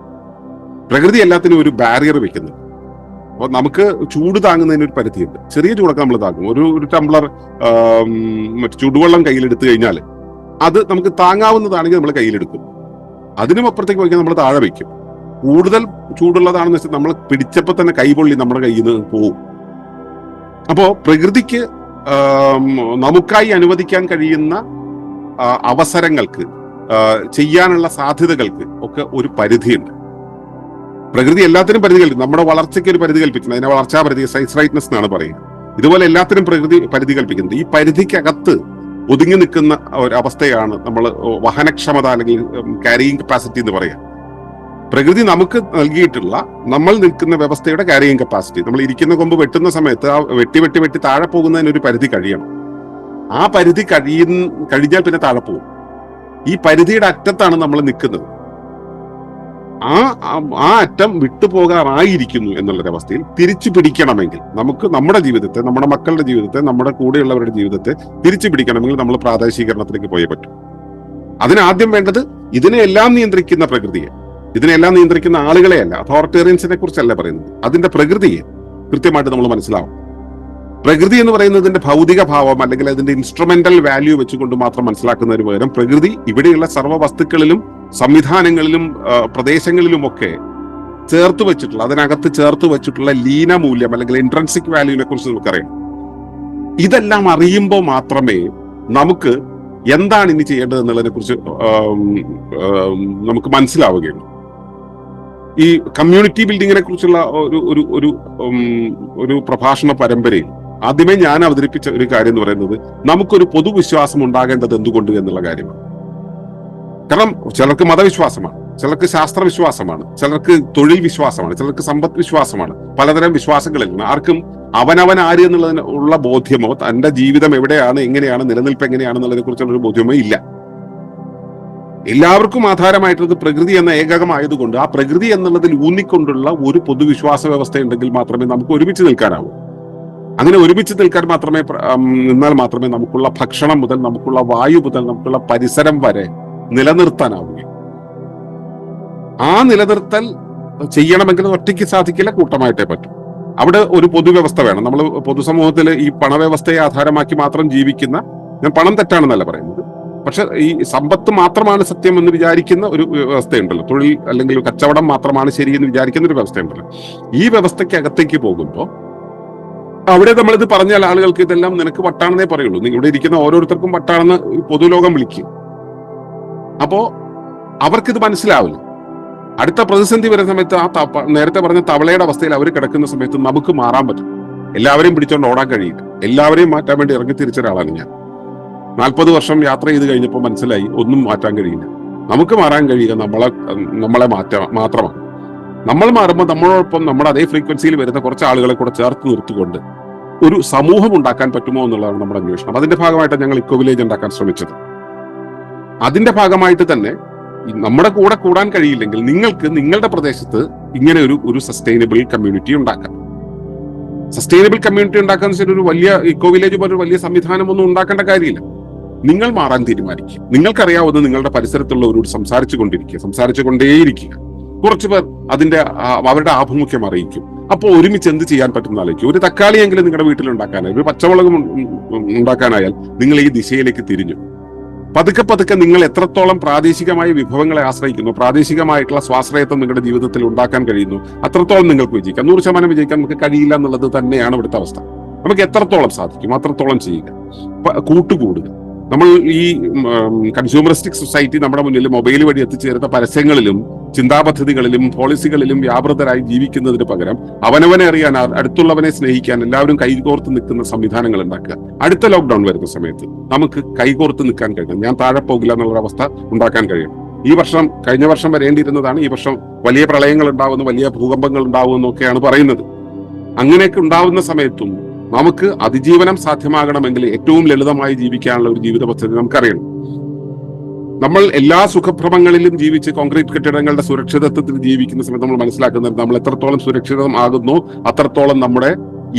പ്രകൃതി എല്ലാത്തിനും ഒരു ബാരിയർ വെക്കുന്നത്. അപ്പോൾ നമുക്ക് ചൂട് താങ്ങുന്നതിന് ഒരു പരിധിയുണ്ട്. ചെറിയ ചൂടൊക്കെ നമ്മൾ താങ്ങും. ഒരു ടംബ്ലർ ചൂടുവെള്ളം കയ്യിലെടുത്തു കഴിഞ്ഞാൽ അത് നമുക്ക് താങ്ങാവുന്നതാണെങ്കിൽ നമ്മൾ കയ്യിലെടുക്കും. അതിനും അപ്പുറത്തേക്ക് പോയി നമ്മൾ താഴെ വയ്ക്കും. കൂടുതൽ ചൂടുള്ളതാണെന്ന് വെച്ചാൽ നമ്മൾ പിടിച്ചപ്പോൾ തന്നെ കൈപൊള്ളി നമ്മുടെ കയ്യിൽ നിന്ന് പോവും. അപ്പോ പ്രകൃതിക്ക് നമുക്കായി അനുവദിക്കാൻ കഴിയുന്ന അവസരങ്ങൾക്ക്, ചെയ്യാനുള്ള സാധ്യതകൾക്ക് ഒക്കെ ഒരു പരിധിയുണ്ട്. പ്രകൃതി എല്ലാത്തിനും പരിധി കൽപ്പിക്കും. നമ്മുടെ വളർച്ചയ്ക്ക് ഒരു പരിധി കൽപ്പിക്കുന്നത് അതിനെ വളർച്ചാ പരിധി, സൈസ് റൈറ്റ്നസ് എന്നാണ് പറയുന്നത്. ഇതുപോലെ എല്ലാത്തിനും പ്രകൃതി പരിധി കൽപ്പിക്കുന്നത്. ഈ പരിധിക്കകത്ത് ഒതുങ്ങി നിൽക്കുന്ന ഒരു അവസ്ഥയാണ് നമ്മൾ വഹനക്ഷമത അല്ലെങ്കിൽ ക്യാരിയിങ് കപ്പാസിറ്റി എന്ന് പറയുക. പ്രകൃതി നമുക്ക് നൽകിയിട്ടുള്ള നമ്മൾ നിൽക്കുന്ന വ്യവസ്ഥയുടെ ക്യാരിയിങ് കപ്പാസിറ്റി. നമ്മൾ ഇരിക്കുന്ന കൊമ്പ് വെട്ടുന്ന സമയത്ത് ആ വെട്ടി താഴെ പോകുന്നതിന് ഒരു പരിധി കഴിയണം. ആ പരിധി കഴിഞ്ഞാൽ പിന്നെ താഴെ പോകും. ഈ പരിധിയുടെ അറ്റത്താണ് നമ്മൾ നിൽക്കുന്നത്. ആ അറ്റം വിട്ടുപോകാറായിരിക്കുന്നു എന്നുള്ളൊരവസ്ഥയിൽ തിരിച്ചു പിടിക്കണമെങ്കിൽ നമുക്ക് നമ്മുടെ ജീവിതത്തെ, നമ്മുടെ മക്കളുടെ ജീവിതത്തെ, നമ്മുടെ കൂടെയുള്ളവരുടെ ജീവിതത്തെ തിരിച്ചു പിടിക്കണമെങ്കിൽ നമ്മൾ പ്രാദേശികീകരണത്തിലേക്ക് പോയേ പറ്റും. അതിനാദ്യം വേണ്ടത് ഇതിനെല്ലാം നിയന്ത്രിക്കുന്ന പ്രകൃതിയെ, ഇതിനെല്ലാം നിയന്ത്രിക്കുന്ന ആളുകളെയല്ല, അതോറിറ്റേറിയൻസിനെ കുറിച്ചല്ല പറയുന്നത്, അതിന്റെ പ്രകൃതിയെ കൃത്യമായിട്ട് നമ്മൾ മനസ്സിലാവും. പ്രകൃതി എന്ന് പറയുന്നതിന്റെ ഭൗതിക ഭാവം അല്ലെങ്കിൽ അതിന്റെ ഇൻസ്ട്രുമെന്റൽ വാല്യൂ വെച്ചുകൊണ്ട് മാത്രം മനസ്സിലാക്കുന്നതിന് പകരം പ്രകൃതി ഇവിടെയുള്ള സർവ്വ വസ്തുക്കളിലും സംവിധാനങ്ങളിലും പ്രദേശങ്ങളിലുമൊക്കെ ചേർത്ത് വെച്ചിട്ടുള്ള, അതിനകത്ത് ചേർത്ത് വെച്ചിട്ടുള്ള ലീനമൂല്യം അല്ലെങ്കിൽ ഇൻട്രൻസിക് വാല്യൂവിനെ കുറിച്ച് നമുക്കറിയാം. ഇതെല്ലാം അറിയുമ്പോൾ മാത്രമേ നമുക്ക് എന്താണ് ഇനി ചെയ്യേണ്ടത് എന്നുള്ളതിനെ കുറിച്ച് നമുക്ക് മനസ്സിലാവുകയുള്ളൂ. ഈ കമ്മ്യൂണിറ്റി ബിൽഡിങ്ങിനെ കുറിച്ചുള്ള ഒരു പ്രഭാഷണ പരമ്പരയിൽ ആദ്യമേ ഞാൻ അവതരിപ്പിച്ച ഒരു കാര്യം എന്ന് പറയുന്നത് നമുക്കൊരു പൊതുവിശ്വാസം ഉണ്ടാകേണ്ടത് എന്തുകൊണ്ട് എന്നുള്ള കാര്യമാണ്. കാരണം ചിലർക്ക് മതവിശ്വാസമാണ്, ചിലർക്ക് ശാസ്ത്രവിശ്വാസമാണ്, ചിലർക്ക് തൊഴിൽ വിശ്വാസമാണ്, ചിലർക്ക് സമ്പദ് വിശ്വാസമാണ്, പലതരം വിശ്വാസങ്ങളിലാണ്. ആർക്കും അവനവൻ ആര് എന്നുള്ളതിന് ഉള്ള ബോധ്യമോ തന്റെ ജീവിതം എവിടെയാണ്, എങ്ങനെയാണ്, നിലനിൽപ്പ് എങ്ങനെയാണെന്നുള്ളതിനെ കുറിച്ചുള്ള ഒരു ബോധ്യമോ ഇല്ല. എല്ലാവർക്കും ആധാരമായിട്ടുള്ളത് പ്രകൃതി എന്ന ഏകകമായതുകൊണ്ട് ആ പ്രകൃതി എന്നുള്ളതിൽ ഊന്നിക്കൊണ്ടുള്ള ഒരു പൊതുവിശ്വാസ വ്യവസ്ഥ ഉണ്ടെങ്കിൽ മാത്രമേ നമുക്ക് ഒരുമിച്ച് നിൽക്കാനാവൂ. അങ്ങനെ ഒരുമിച്ച് നിൽക്കാൻ നിന്നാൽ മാത്രമേ നമുക്കുള്ള ഭക്ഷണം മുതൽ, നമുക്കുള്ള വായു മുതൽ, നമുക്കുള്ള പരിസരം വരെ നിലനിർത്താനാവുകയും. ആ നിലനിർത്തൽ ചെയ്യണമെങ്കിൽ ഒറ്റയ്ക്ക് സാധിക്കില്ല, കൂട്ടമായിട്ടേ പറ്റും. അവിടെ ഒരു പൊതുവ്യവസ്ഥ വേണം. നമ്മൾ പൊതുസമൂഹത്തിൽ ഈ പണവ്യവസ്ഥയെ ആധാരമാക്കി മാത്രം ജീവിക്കുന്ന, ഞാൻ പണം തെറ്റാണെന്നല്ല പറയുന്നത്, പക്ഷെ ഈ സമ്പത്ത് മാത്രമാണ് സത്യം എന്ന് വിചാരിക്കുന്ന ഒരു വ്യവസ്ഥയുണ്ടല്ലോ, തൊഴിൽ അല്ലെങ്കിൽ കച്ചവടം മാത്രമാണ് ശരിയെന്ന് വിചാരിക്കുന്ന ഒരു വ്യവസ്ഥയുണ്ടല്ലോ. ഈ വ്യവസ്ഥയ്ക്ക് അകത്തേക്ക് പോകുമ്പോൾ അവിടെ നമ്മളിത് പറഞ്ഞാൽ ആളുകൾക്ക് ഇതെല്ലാം നിനക്ക് വട്ടാണെന്നേ പറയുള്ളൂ. ഇവിടെ ഇരിക്കുന്ന ഓരോരുത്തർക്കും വട്ടാണെന്ന് പൊതുലോകം വിളിക്കും. അപ്പോ അവർക്കിത് മനസ്സിലാവില്ല. അടുത്ത പ്രതിസന്ധി വരുന്ന സമയത്ത് നേരത്തെ പറഞ്ഞ തവളയുടെ അവസ്ഥയിൽ അവർ കിടക്കുന്ന സമയത്ത് നമുക്ക് മാറാൻ പറ്റും. എല്ലാവരെയും പിടിച്ചോണ്ട് ഓടാൻ കഴിയില്ല. എല്ലാവരെയും മാറ്റാൻ വേണ്ടി ഇറങ്ങി തിരിച്ച ഒരാളാണ് ഞാൻ. 40 വർഷം യാത്ര ചെയ്ത് കഴിഞ്ഞപ്പോൾ മനസ്സിലായി ഒന്നും മാറ്റാൻ കഴിയില്ല. നമുക്ക് മാറാൻ കഴിയുക നമ്മളെ മാത്രമാണ്. നമ്മൾ മാറുമ്പോൾ നമ്മളോടൊപ്പം നമ്മുടെ അതേ ഫ്രീക്വൻസിയിൽ വരുന്ന കുറച്ച് ആളുകളെ കൂടെ ചേർത്ത് നിർത്തിക്കൊണ്ട് ഒരു സമൂഹം ഉണ്ടാക്കാൻ പറ്റുമോ എന്നുള്ളതാണ് നമ്മുടെ അന്വേഷണം. അതിന്റെ ഭാഗമായിട്ട് ഞങ്ങൾ ഇക്കോ വില്ലേജ് ഉണ്ടാക്കാൻ ശ്രമിച്ചത്. അതിന്റെ ഭാഗമായിട്ട് തന്നെ നമ്മുടെ കൂടെ കൂടാൻ കഴിയില്ലെങ്കിൽ നിങ്ങൾക്ക് നിങ്ങളുടെ പ്രദേശത്ത് ഇങ്ങനെ ഒരു സസ്റ്റൈനബിൾ കമ്മ്യൂണിറ്റി ഉണ്ടാക്കാം. സസ്റ്റൈനബിൾ കമ്മ്യൂണിറ്റി ഉണ്ടാക്കാൻ വെച്ചാൽ ഒരു വലിയ ഇക്കോ വില്ലേജ് പോലെ വലിയ സംവിധാനം ഒന്നും ഉണ്ടാക്കേണ്ട കാര്യമില്ല. നിങ്ങൾ മാറാൻ തീരുമാനിക്കുക. നിങ്ങൾക്കറിയാവുന്ന നിങ്ങളുടെ പരിസരത്തുള്ളവരോട് സംസാരിച്ചു കൊണ്ടേയിരിക്കുക. കുറച്ചു പേർ അവരുടെ ആഭിമുഖ്യം അറിയിക്കും. അപ്പോൾ ഒരുമിച്ച് എന്ത് ചെയ്യാൻ പറ്റുന്ന ആലോചിക്കും. ഒരു തക്കാളിയെങ്കിലും നിങ്ങളുടെ വീട്ടിൽ ഉണ്ടാക്കാനായി, ഒരു പച്ചമുളകും ഉണ്ടാക്കാനായാൽ നിങ്ങൾ ഈ ദിശയിലേക്ക് തിരിഞ്ഞു. പതുക്കെ നിങ്ങൾ എത്രത്തോളം പ്രാദേശികമായ വിഭവങ്ങളെ ആശ്രയിക്കുന്നു, പ്രാദേശികമായിട്ടുള്ള സ്വാശ്രയത്വം നിങ്ങളുടെ ജീവിതത്തിൽ ഉണ്ടാക്കാൻ കഴിയുന്നു, അത്രത്തോളം നിങ്ങൾക്ക് വിജയിക്കാം. 100% വിജയിക്കാൻ നമുക്ക് കഴിയില്ല എന്നുള്ളത് തന്നെയാണ് ഇവിടുത്തെ അവസ്ഥ. നമുക്ക് എത്രത്തോളം സാധിക്കും അത്രത്തോളം ചെയ്യുക, കൂട്ടുകൂടുക. നമ്മൾ ഈ കൺസ്യൂമറിസ്റ്റിക് സൊസൈറ്റി നമ്മുടെ മുന്നിൽ മൊബൈൽ വഴി എത്തിച്ചേരുന്ന പരസ്യങ്ങളിലും ചിന്താപദ്ധതികളിലും പോളിസികളിലും വ്യാപൃതരായി ജീവിക്കുന്നതിന് പകരം അവനവനെ അറിയാൻ, അടുത്തുള്ളവനെ സ്നേഹിക്കാൻ എല്ലാവരും കൈകോർത്ത് നിൽക്കുന്ന സംവിധാനങ്ങൾ ഉണ്ടാക്കുക. അടുത്ത ലോക്ക്ഡൌൺ വരുന്ന സമയത്ത് നമുക്ക് കൈകോർത്ത് നിൽക്കാൻ കഴിയണം. ഞാൻ താഴെ പോകില്ല എന്നുള്ള അവസ്ഥ ഉണ്ടാക്കാൻ കഴിയും. കഴിഞ്ഞ വർഷം വരേണ്ടിയിരുന്നതാണ്. ഈ വർഷം വലിയ പ്രളയങ്ങൾ ഉണ്ടാവുന്നു, വലിയ ഭൂകമ്പങ്ങൾ ഉണ്ടാവുമെന്നൊക്കെയാണ് പറയുന്നത്. അങ്ങനെയൊക്കെ ഉണ്ടാവുന്ന സമയത്തും നമുക്ക് അതിജീവനം സാധ്യമാകണമെങ്കിൽ ഏറ്റവും ലളിതമായി ജീവിക്കാനുള്ള ഒരു ജീവിത പദ്ധതി നമുക്കറിയണം. നമ്മൾ എല്ലാ സുഖഭ്രമങ്ങളിലും ജീവിച്ച് കോൺക്രീറ്റ് കെട്ടിടങ്ങളുടെ സുരക്ഷിതത്വത്തിൽ ജീവിക്കുന്ന സമയത്ത് നമ്മൾ മനസ്സിലാക്കുന്നത് നമ്മൾ എത്രത്തോളം സുരക്ഷിതമാകുന്നു അത്രത്തോളം നമ്മുടെ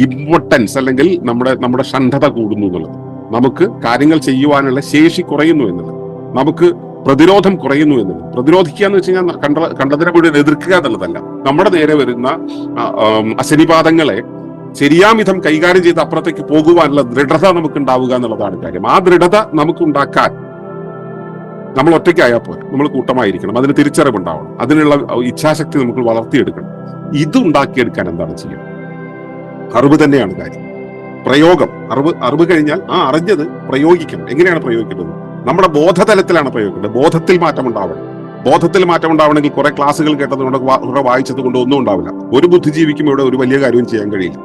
ഇമ്പോർട്ടൻസ് അല്ലെങ്കിൽ നമ്മുടെ ഷണ്ഠത കൂടുന്നു എന്നുള്ളത്, നമുക്ക് കാര്യങ്ങൾ ചെയ്യുവാനുള്ള ശേഷി കുറയുന്നു എന്നുള്ളത്, നമുക്ക് പ്രതിരോധം കുറയുന്നു എന്നുള്ളത്. പ്രതിരോധിക്കുക എന്ന് വെച്ച് കഴിഞ്ഞാൽ കണ്ടതിനെ മുഴുവൻ എതിർക്കുക എന്നുള്ളതല്ല. നമ്മുടെ നേരെ വരുന്ന അശനിപാതങ്ങളെ ശരിയാമിധം കൈകാര്യം ചെയ്ത് അപ്പുറത്തേക്ക് പോകുവാനുള്ള ദൃഢത നമുക്ക് ഉണ്ടാവുക എന്നുള്ളതാണ് കാര്യം. ആ ദൃഢത നമുക്ക് ഉണ്ടാക്കാൻ നമ്മൾ ഒറ്റയ്ക്കായാൽ പോലെ നമ്മൾ കൂട്ടമായിരിക്കണം. അതിന് തിരിച്ചറിവുണ്ടാവണം. അതിനുള്ള ഇച്ഛാശക്തി നമുക്ക് വളർത്തിയെടുക്കണം. ഇത് ഉണ്ടാക്കിയെടുക്കാൻ എന്താണ് ചെയ്യുന്നത്? അറിവ് തന്നെയാണ് കാര്യം. പ്രയോഗം. അറിവ് കഴിഞ്ഞാൽ ആ അറിഞ്ഞത് പ്രയോഗിക്കണം. എങ്ങനെയാണ് പ്രയോഗിക്കേണ്ടത്? നമ്മുടെ ബോധതലത്തിലാണ് പ്രയോഗിക്കേണ്ടത്. ബോധത്തിൽ മാറ്റം ഉണ്ടാവണം. ബോധത്തിൽ മാറ്റം ഉണ്ടാവണമെങ്കിൽ കുറെ ക്ലാസ്സുകൾ കേട്ടതുകൊണ്ട്, കുറെ വായിച്ചത് കൊണ്ട് ഒന്നും ഉണ്ടാവില്ല. ഒരു ബുദ്ധിജീവിക്കും ഇവിടെ ഒരു വലിയ കാര്യവും ചെയ്യാൻ കഴിയില്ല.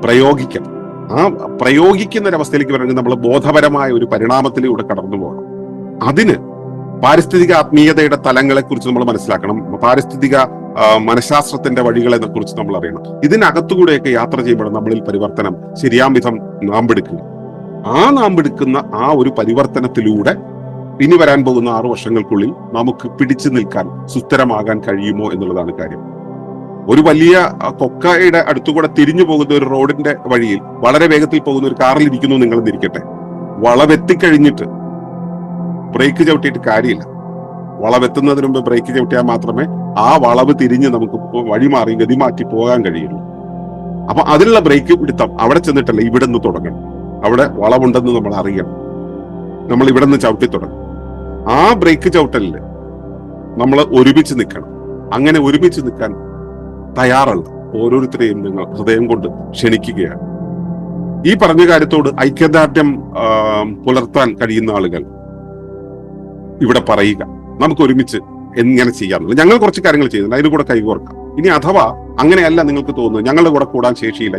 പ്രയോഗിക്കണം. ആ പ്രയോഗിക്കുന്ന ഒരവസ്ഥയിലേക്ക് വരണമെങ്കിൽ നമ്മൾ ബോധപരമായ ഒരു പരിണാമത്തിലൂടെ കടന്നു പോകണം. അതിന് പാരിസ്ഥിതിക ആത്മീയതയുടെ തലങ്ങളെ കുറിച്ച് നമ്മൾ മനസ്സിലാക്കണം. പാരിസ്ഥിതിക മനഃശാസ്ത്രത്തിന്റെ വഴികളെ കുറിച്ച് നമ്മൾ അറിയണം. ഇതിനകത്തുകൂടെയൊക്കെ യാത്ര ചെയ്യുമ്പോൾ നമ്മളിൽ പരിവർത്തനം ശരിയാം വിധം നാമ്പെടുക്കുക. ആ നാമ്പെടുക്കുന്ന ആ ഒരു പരിവർത്തനത്തിലൂടെ ഇനി വരാൻ പോകുന്ന 6 വർഷങ്ങൾക്കുള്ളിൽ നമുക്ക് പിടിച്ചു നിൽക്കാൻ, സുസ്ഥിരമാകാൻ കഴിയുമോ എന്നുള്ളതാണ് കാര്യം. ഒരു വലിയ കൊക്കയുടെ അടുത്തുകൂടെ തിരിഞ്ഞു പോകുന്ന ഒരു റോഡിന്റെ വഴിയിൽ വളരെ വേഗത്തിൽ പോകുന്ന ഒരു കാറിൽ ഇരിക്കുന്നു നിങ്ങൾ എന്നിരിക്കട്ടെ. വളവെത്തിക്കഴിഞ്ഞിട്ട് ബ്രേക്ക് ചവിട്ടിയിട്ട് കാര്യമില്ല. വളവെത്തുന്നതിന് മുമ്പ് ബ്രേക്ക് ചവിട്ടിയാൽ മാത്രമേ ആ വളവ് തിരിഞ്ഞ് നമുക്ക് വഴി മാറി ഗതി മാറ്റി പോകാൻ കഴിയുള്ളൂ. അപ്പൊ അതിനുള്ള ബ്രേക്ക് പിടുത്തം അവിടെ ചെന്നിട്ടല്ല, ഇവിടെ നിന്ന് തുടങ്ങണം. അവിടെ വളവുണ്ടെന്ന് നമ്മൾ അറിയണം. നമ്മൾ ഇവിടെ നിന്ന് ചവിട്ടി തുടങ്ങും. ആ ബ്രേക്ക് ചവിട്ടലില് നമ്മൾ ഒരുമിച്ച് നിൽക്കണം. അങ്ങനെ ഒരുമിച്ച് നിൽക്കാൻ തയ്യാറല്ല ഓരോരുത്തരെയും നിങ്ങൾ ഹൃദയം കൊണ്ട് ക്ഷണിക്കുകയാണ്. ഈ പറഞ്ഞ കാര്യത്തോട് ഐക്യദാർഢ്യം പുലർത്താൻ കഴിയുന്ന ആളുകൾ ഇവിടെ പറയുക, നമുക്ക് ഒരുമിച്ച് എങ്ങനെ ചെയ്യാറുള്ളത്. ഞങ്ങൾ കുറച്ച് കാര്യങ്ങൾ ചെയ്യുന്നുണ്ട്, അതിന് കൂടെ കൈകോർക്കാം. ഇനി അഥവാ അങ്ങനെയല്ല നിങ്ങൾക്ക് തോന്നുന്നു, ഞങ്ങളുടെ കൂടെ കൂടാൻ ശേഷിയില്ല,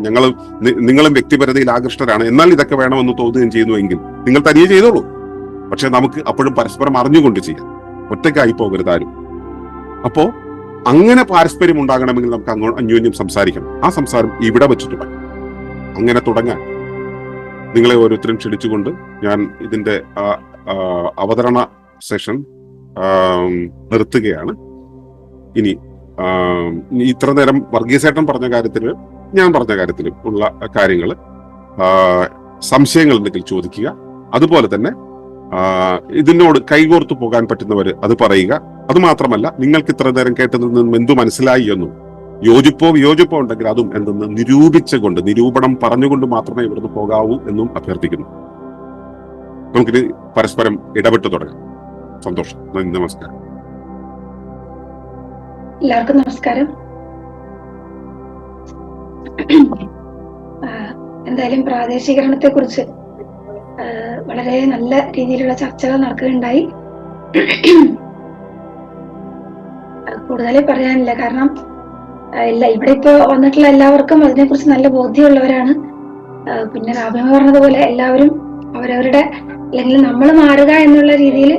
നിങ്ങളും വ്യക്തിപരതയിൽ ആകൃഷ്ടരാണ്, എന്നാൽ ഇതൊക്കെ വേണമെന്ന് തോന്നുകയും ചെയ്യുന്നുവെങ്കിൽ നിങ്ങൾ തനിയെ ചെയ്തോളൂ. പക്ഷെ നമുക്ക് അപ്പോഴും പരസ്പരം അറിഞ്ഞുകൊണ്ട് ചെയ്യാം. ഒറ്റയ്ക്കായി പോകരുത് ആരും. അപ്പോ അങ്ങനെ പാരസ്പര്യം ഉണ്ടാകണമെങ്കിൽ നമുക്ക് അന്യോന്യം സംസാരിക്കണം. ആ സംസാരം ഇവിടെ വെച്ചിട്ട് മതി. അങ്ങനെ തുടങ്ങാൻ നിങ്ങളെ ഓരോരുത്തരും ക്ഷണിച്ചുകൊണ്ട് ഞാൻ ഇതിന്റെ അവതരണ സെഷൻ നിർത്തുകയാണ്. ഇനി ഇത്ര നേരം വർഗീസേട്ടൻ പറഞ്ഞ കാര്യത്തിലും ഞാൻ പറഞ്ഞ കാര്യത്തിലും ഉള്ള കാര്യങ്ങൾ സംശയങ്ങൾ ഉണ്ടെങ്കിൽ ചോദിക്കുക. അതുപോലെ തന്നെ ഇതിനോട് കൈകോർത്തു പോകാൻ പറ്റുന്നവർ അത് പറയുക. അതുമാത്രമല്ല, നിങ്ങൾക്ക് ഇത്ര നേരം കേട്ടതിൽ നിന്നും എന്തു മനസ്സിലായി എന്നും യോജിപ്പോ വിയോജിപ്പോ ഉണ്ടെങ്കിൽ അതും എന്തെന്ന് നിരൂപിച്ചുകൊണ്ട്, നിരൂപണം പറഞ്ഞുകൊണ്ട് മാത്രമേ ഇവിടുന്ന് പോകാവൂ എന്നും അഭ്യർത്ഥിക്കുന്നു. നമുക്കിത് പരസ്പരം ഇടപെട്ട് തുടങ്ങാം. സന്തോഷം. നമസ്കാരം. എല്ലാവർക്കും നമസ്കാരം. എന്തായാലും പ്രാദേശികരണത്തെ കുറിച്ച് വളരെ നല്ല രീതിയിലുള്ള ചർച്ചകൾ നടക്കുകയുണ്ടായി. കൂടുതൽ പറയാനില്ല, കാരണം ഇവിടെ ഇപ്പോ വന്നിട്ടുള്ള എല്ലാവർക്കും അതിനെക്കുറിച്ച് നല്ല ബോധ്യമുള്ളവരാണ്. പിന്നെ റാബിമ പറഞ്ഞതുപോലെ എല്ലാവരും അവരവരുടെ, അല്ലെങ്കിൽ നമ്മൾ മാറുക എന്നുള്ള രീതിയിൽ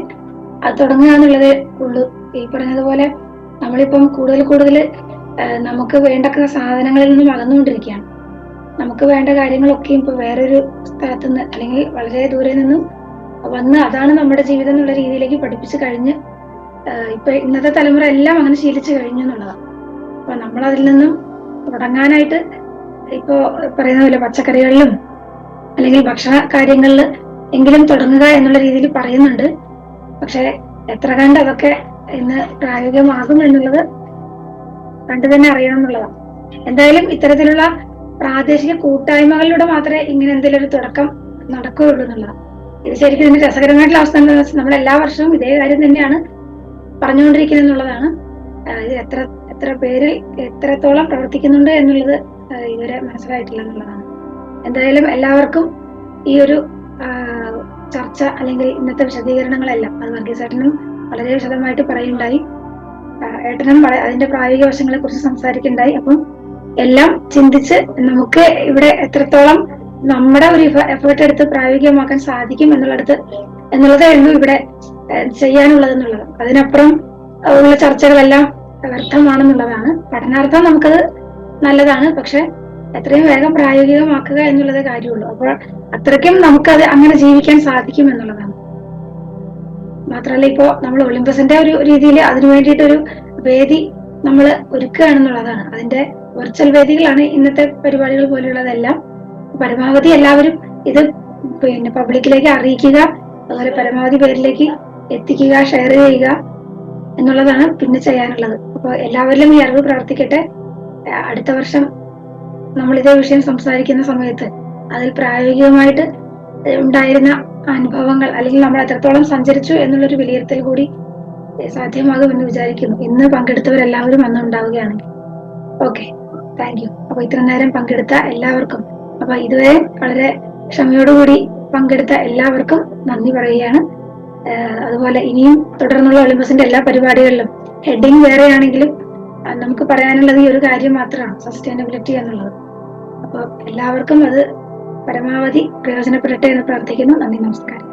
അത് തുടങ്ങുക എന്നുള്ളതേ ഉള്ളൂ. ഈ പറഞ്ഞതുപോലെ നമ്മളിപ്പം കൂടുതൽ നമുക്ക് വേണ്ട സാധനങ്ങളിൽ നിന്നും അകന്നുകൊണ്ടിരിക്കുകയാണ്. നമുക്ക് വേണ്ട കാര്യങ്ങളൊക്കെയും ഇപ്പൊ വേറൊരു സ്ഥലത്തുനിന്ന് അല്ലെങ്കിൽ വളരെ ദൂരെ നിന്നും വന്ന് അതാണ് നമ്മുടെ ജീവിതം എന്നുള്ള രീതിയിലേക്ക് പഠിപ്പിച്ചു കഴിഞ്ഞ് ഇപ്പൊ ഇന്നത്തെ തലമുറ എല്ലാം അങ്ങനെ ശീലിച്ചു കഴിഞ്ഞു എന്നുള്ളതാണ്. അപ്പൊ നമ്മൾ അതിൽ നിന്നും തുടങ്ങാനായിട്ട് ഇപ്പോ പറയുന്ന പോലെ പച്ചക്കറികളിലും അല്ലെങ്കിൽ ഭക്ഷണ കാര്യങ്ങളിൽ എങ്കിലും തുടങ്ങുക എന്നുള്ള രീതിയിൽ പറയുന്നുണ്ട്. പക്ഷെ എത്ര കണ്ട് അതൊക്കെ ഇന്ന് പ്രായോഗികമാകും എന്നുള്ളത് കണ്ടു തന്നെ അറിയണം എന്നുള്ളതാണ്. എന്തായാലും ഇത്തരത്തിലുള്ള പ്രാദേശിക കൂട്ടായ്മകളിലൂടെ മാത്രമേ ഇങ്ങനെ എന്തെങ്കിലും ഒരു തുടക്കം നടക്കുകയുള്ളൂ എന്നുള്ളതാണ്. ഇത് ശരിക്കും ഇതിന്റെ രസകരമായിട്ടുള്ള അവസ്ഥ എന്താണെന്ന് വെച്ചാൽ നമ്മൾ എല്ലാ വർഷവും ഇതേ കാര്യം തന്നെയാണ് പറഞ്ഞുകൊണ്ടിരിക്കുന്നത് എന്നുള്ളതാണ്. ഇത് എത്ര പേര് എത്രത്തോളം പ്രവർത്തിക്കുന്നുണ്ട് എന്നുള്ളത് ഇതുവരെ മനസ്സിലായിട്ടില്ല എന്നുള്ളതാണ്. എന്തായാലും എല്ലാവർക്കും ഈ ഒരു ചർച്ച അല്ലെങ്കിൽ ഇന്നത്തെ വിശദീകരണങ്ങളെല്ലാം അത് വർഗീസേട്ടനും വളരെ വിശദമായിട്ട് പറയുണ്ടായി, ഏട്ടനും അതിന്റെ പ്രായോഗിക വശങ്ങളെ കുറിച്ച് സംസാരിക്കുന്നുണ്ടായി. അപ്പം എല്ലാം ചിന്തിച്ച് നമുക്ക് ഇവിടെ എത്രത്തോളം നമ്മുടെ ഒരു എഫേർട്ട് എടുത്ത് പ്രായോഗികമാക്കാൻ സാധിക്കും എന്നുള്ളതായിരുന്നു ഇവിടെ ചെയ്യാനുള്ളത് എന്നുള്ളത്. അതിനപ്പുറം ഉള്ള ചർച്ചകളെല്ലാം വ്യർത്ഥമാണെന്നുള്ളതാണ്. പഠനാർത്ഥം നമുക്കത് നല്ലതാണ്, പക്ഷെ എത്രയും വേഗം പ്രായോഗികമാക്കുക എന്നുള്ളതേ കാര്യമുള്ളൂ. അപ്പോൾ അത്രയ്ക്കും നമുക്കത് അങ്ങനെ ജീവിക്കാൻ സാധിക്കും എന്നുള്ളതാണ്. മാത്രമല്ല ഇപ്പോ നമ്മൾ ഒളിമ്പസിന്റെ ഒരു രീതിയിൽ അതിനു വേണ്ടിയിട്ടൊരു വേദി നമ്മൾ ഒരുക്കുകയാണെന്നുള്ളതാണ്. അതിന്റെ വെർച്വൽ വേദികളാണ് ഇന്നത്തെ പരിപാടികൾ പോലുള്ളതെല്ലാം. പരമാവധി എല്ലാവരും ഇത് പബ്ലിക്കിലേക്ക് അറിയിക്കുക, അതുപോലെ പരമാവധി പേരിലേക്ക് എത്തിക്കുക, ഷെയർ ചെയ്യുക എന്നുള്ളതാണ് പിന്നെ ചെയ്യാനുള്ളത്. അപ്പോൾ എല്ലാവരിലും ഈ അറിവ് പ്രവർത്തിക്കട്ടെ. അടുത്ത വർഷം നമ്മൾ ഇതേ വിഷയം സംസാരിക്കുന്ന സമയത്ത് അതിൽ പ്രായോഗികമായിട്ട് ഉണ്ടായിരുന്ന അനുഭവങ്ങൾ അല്ലെങ്കിൽ നമ്മൾ എത്രത്തോളം സഞ്ചരിച്ചു എന്നുള്ളൊരു വിലയിരുത്തൽ കൂടി സാധ്യമാകുമെന്ന് വിചാരിക്കുന്നു. ഇന്ന് പങ്കെടുത്തവരെല്ലാവരും അന്ന് ഉണ്ടാവുകയാണെങ്കിൽ. Okay, thank you. അപ്പൊ ഇത്ര നേരം പങ്കെടുത്ത എല്ലാവർക്കും, അപ്പൊ ഇതുവരെ വളരെ ക്ഷമയോടുകൂടി പങ്കെടുത്ത എല്ലാവർക്കും നന്ദി പറയുകയാണ്. അതുപോലെ ഇനിയും തുടർന്നുള്ള ഒളിമ്പസിന്റെ എല്ലാ പരിപാടികളിലും ഹെഡിങ് വേറെയാണെങ്കിലും നമുക്ക് പറയാനുള്ളത് ഈ ഒരു കാര്യം മാത്രമാണ്, സസ്റ്റൈനബിലിറ്റി എന്നുള്ളത്. അപ്പോൾ എല്ലാവർക്കും അത് പരമാവധി പ്രയോജനപ്പെടട്ടെ എന്ന് പ്രാർത്ഥിക്കുന്നു. നന്ദി, നമസ്കാരം.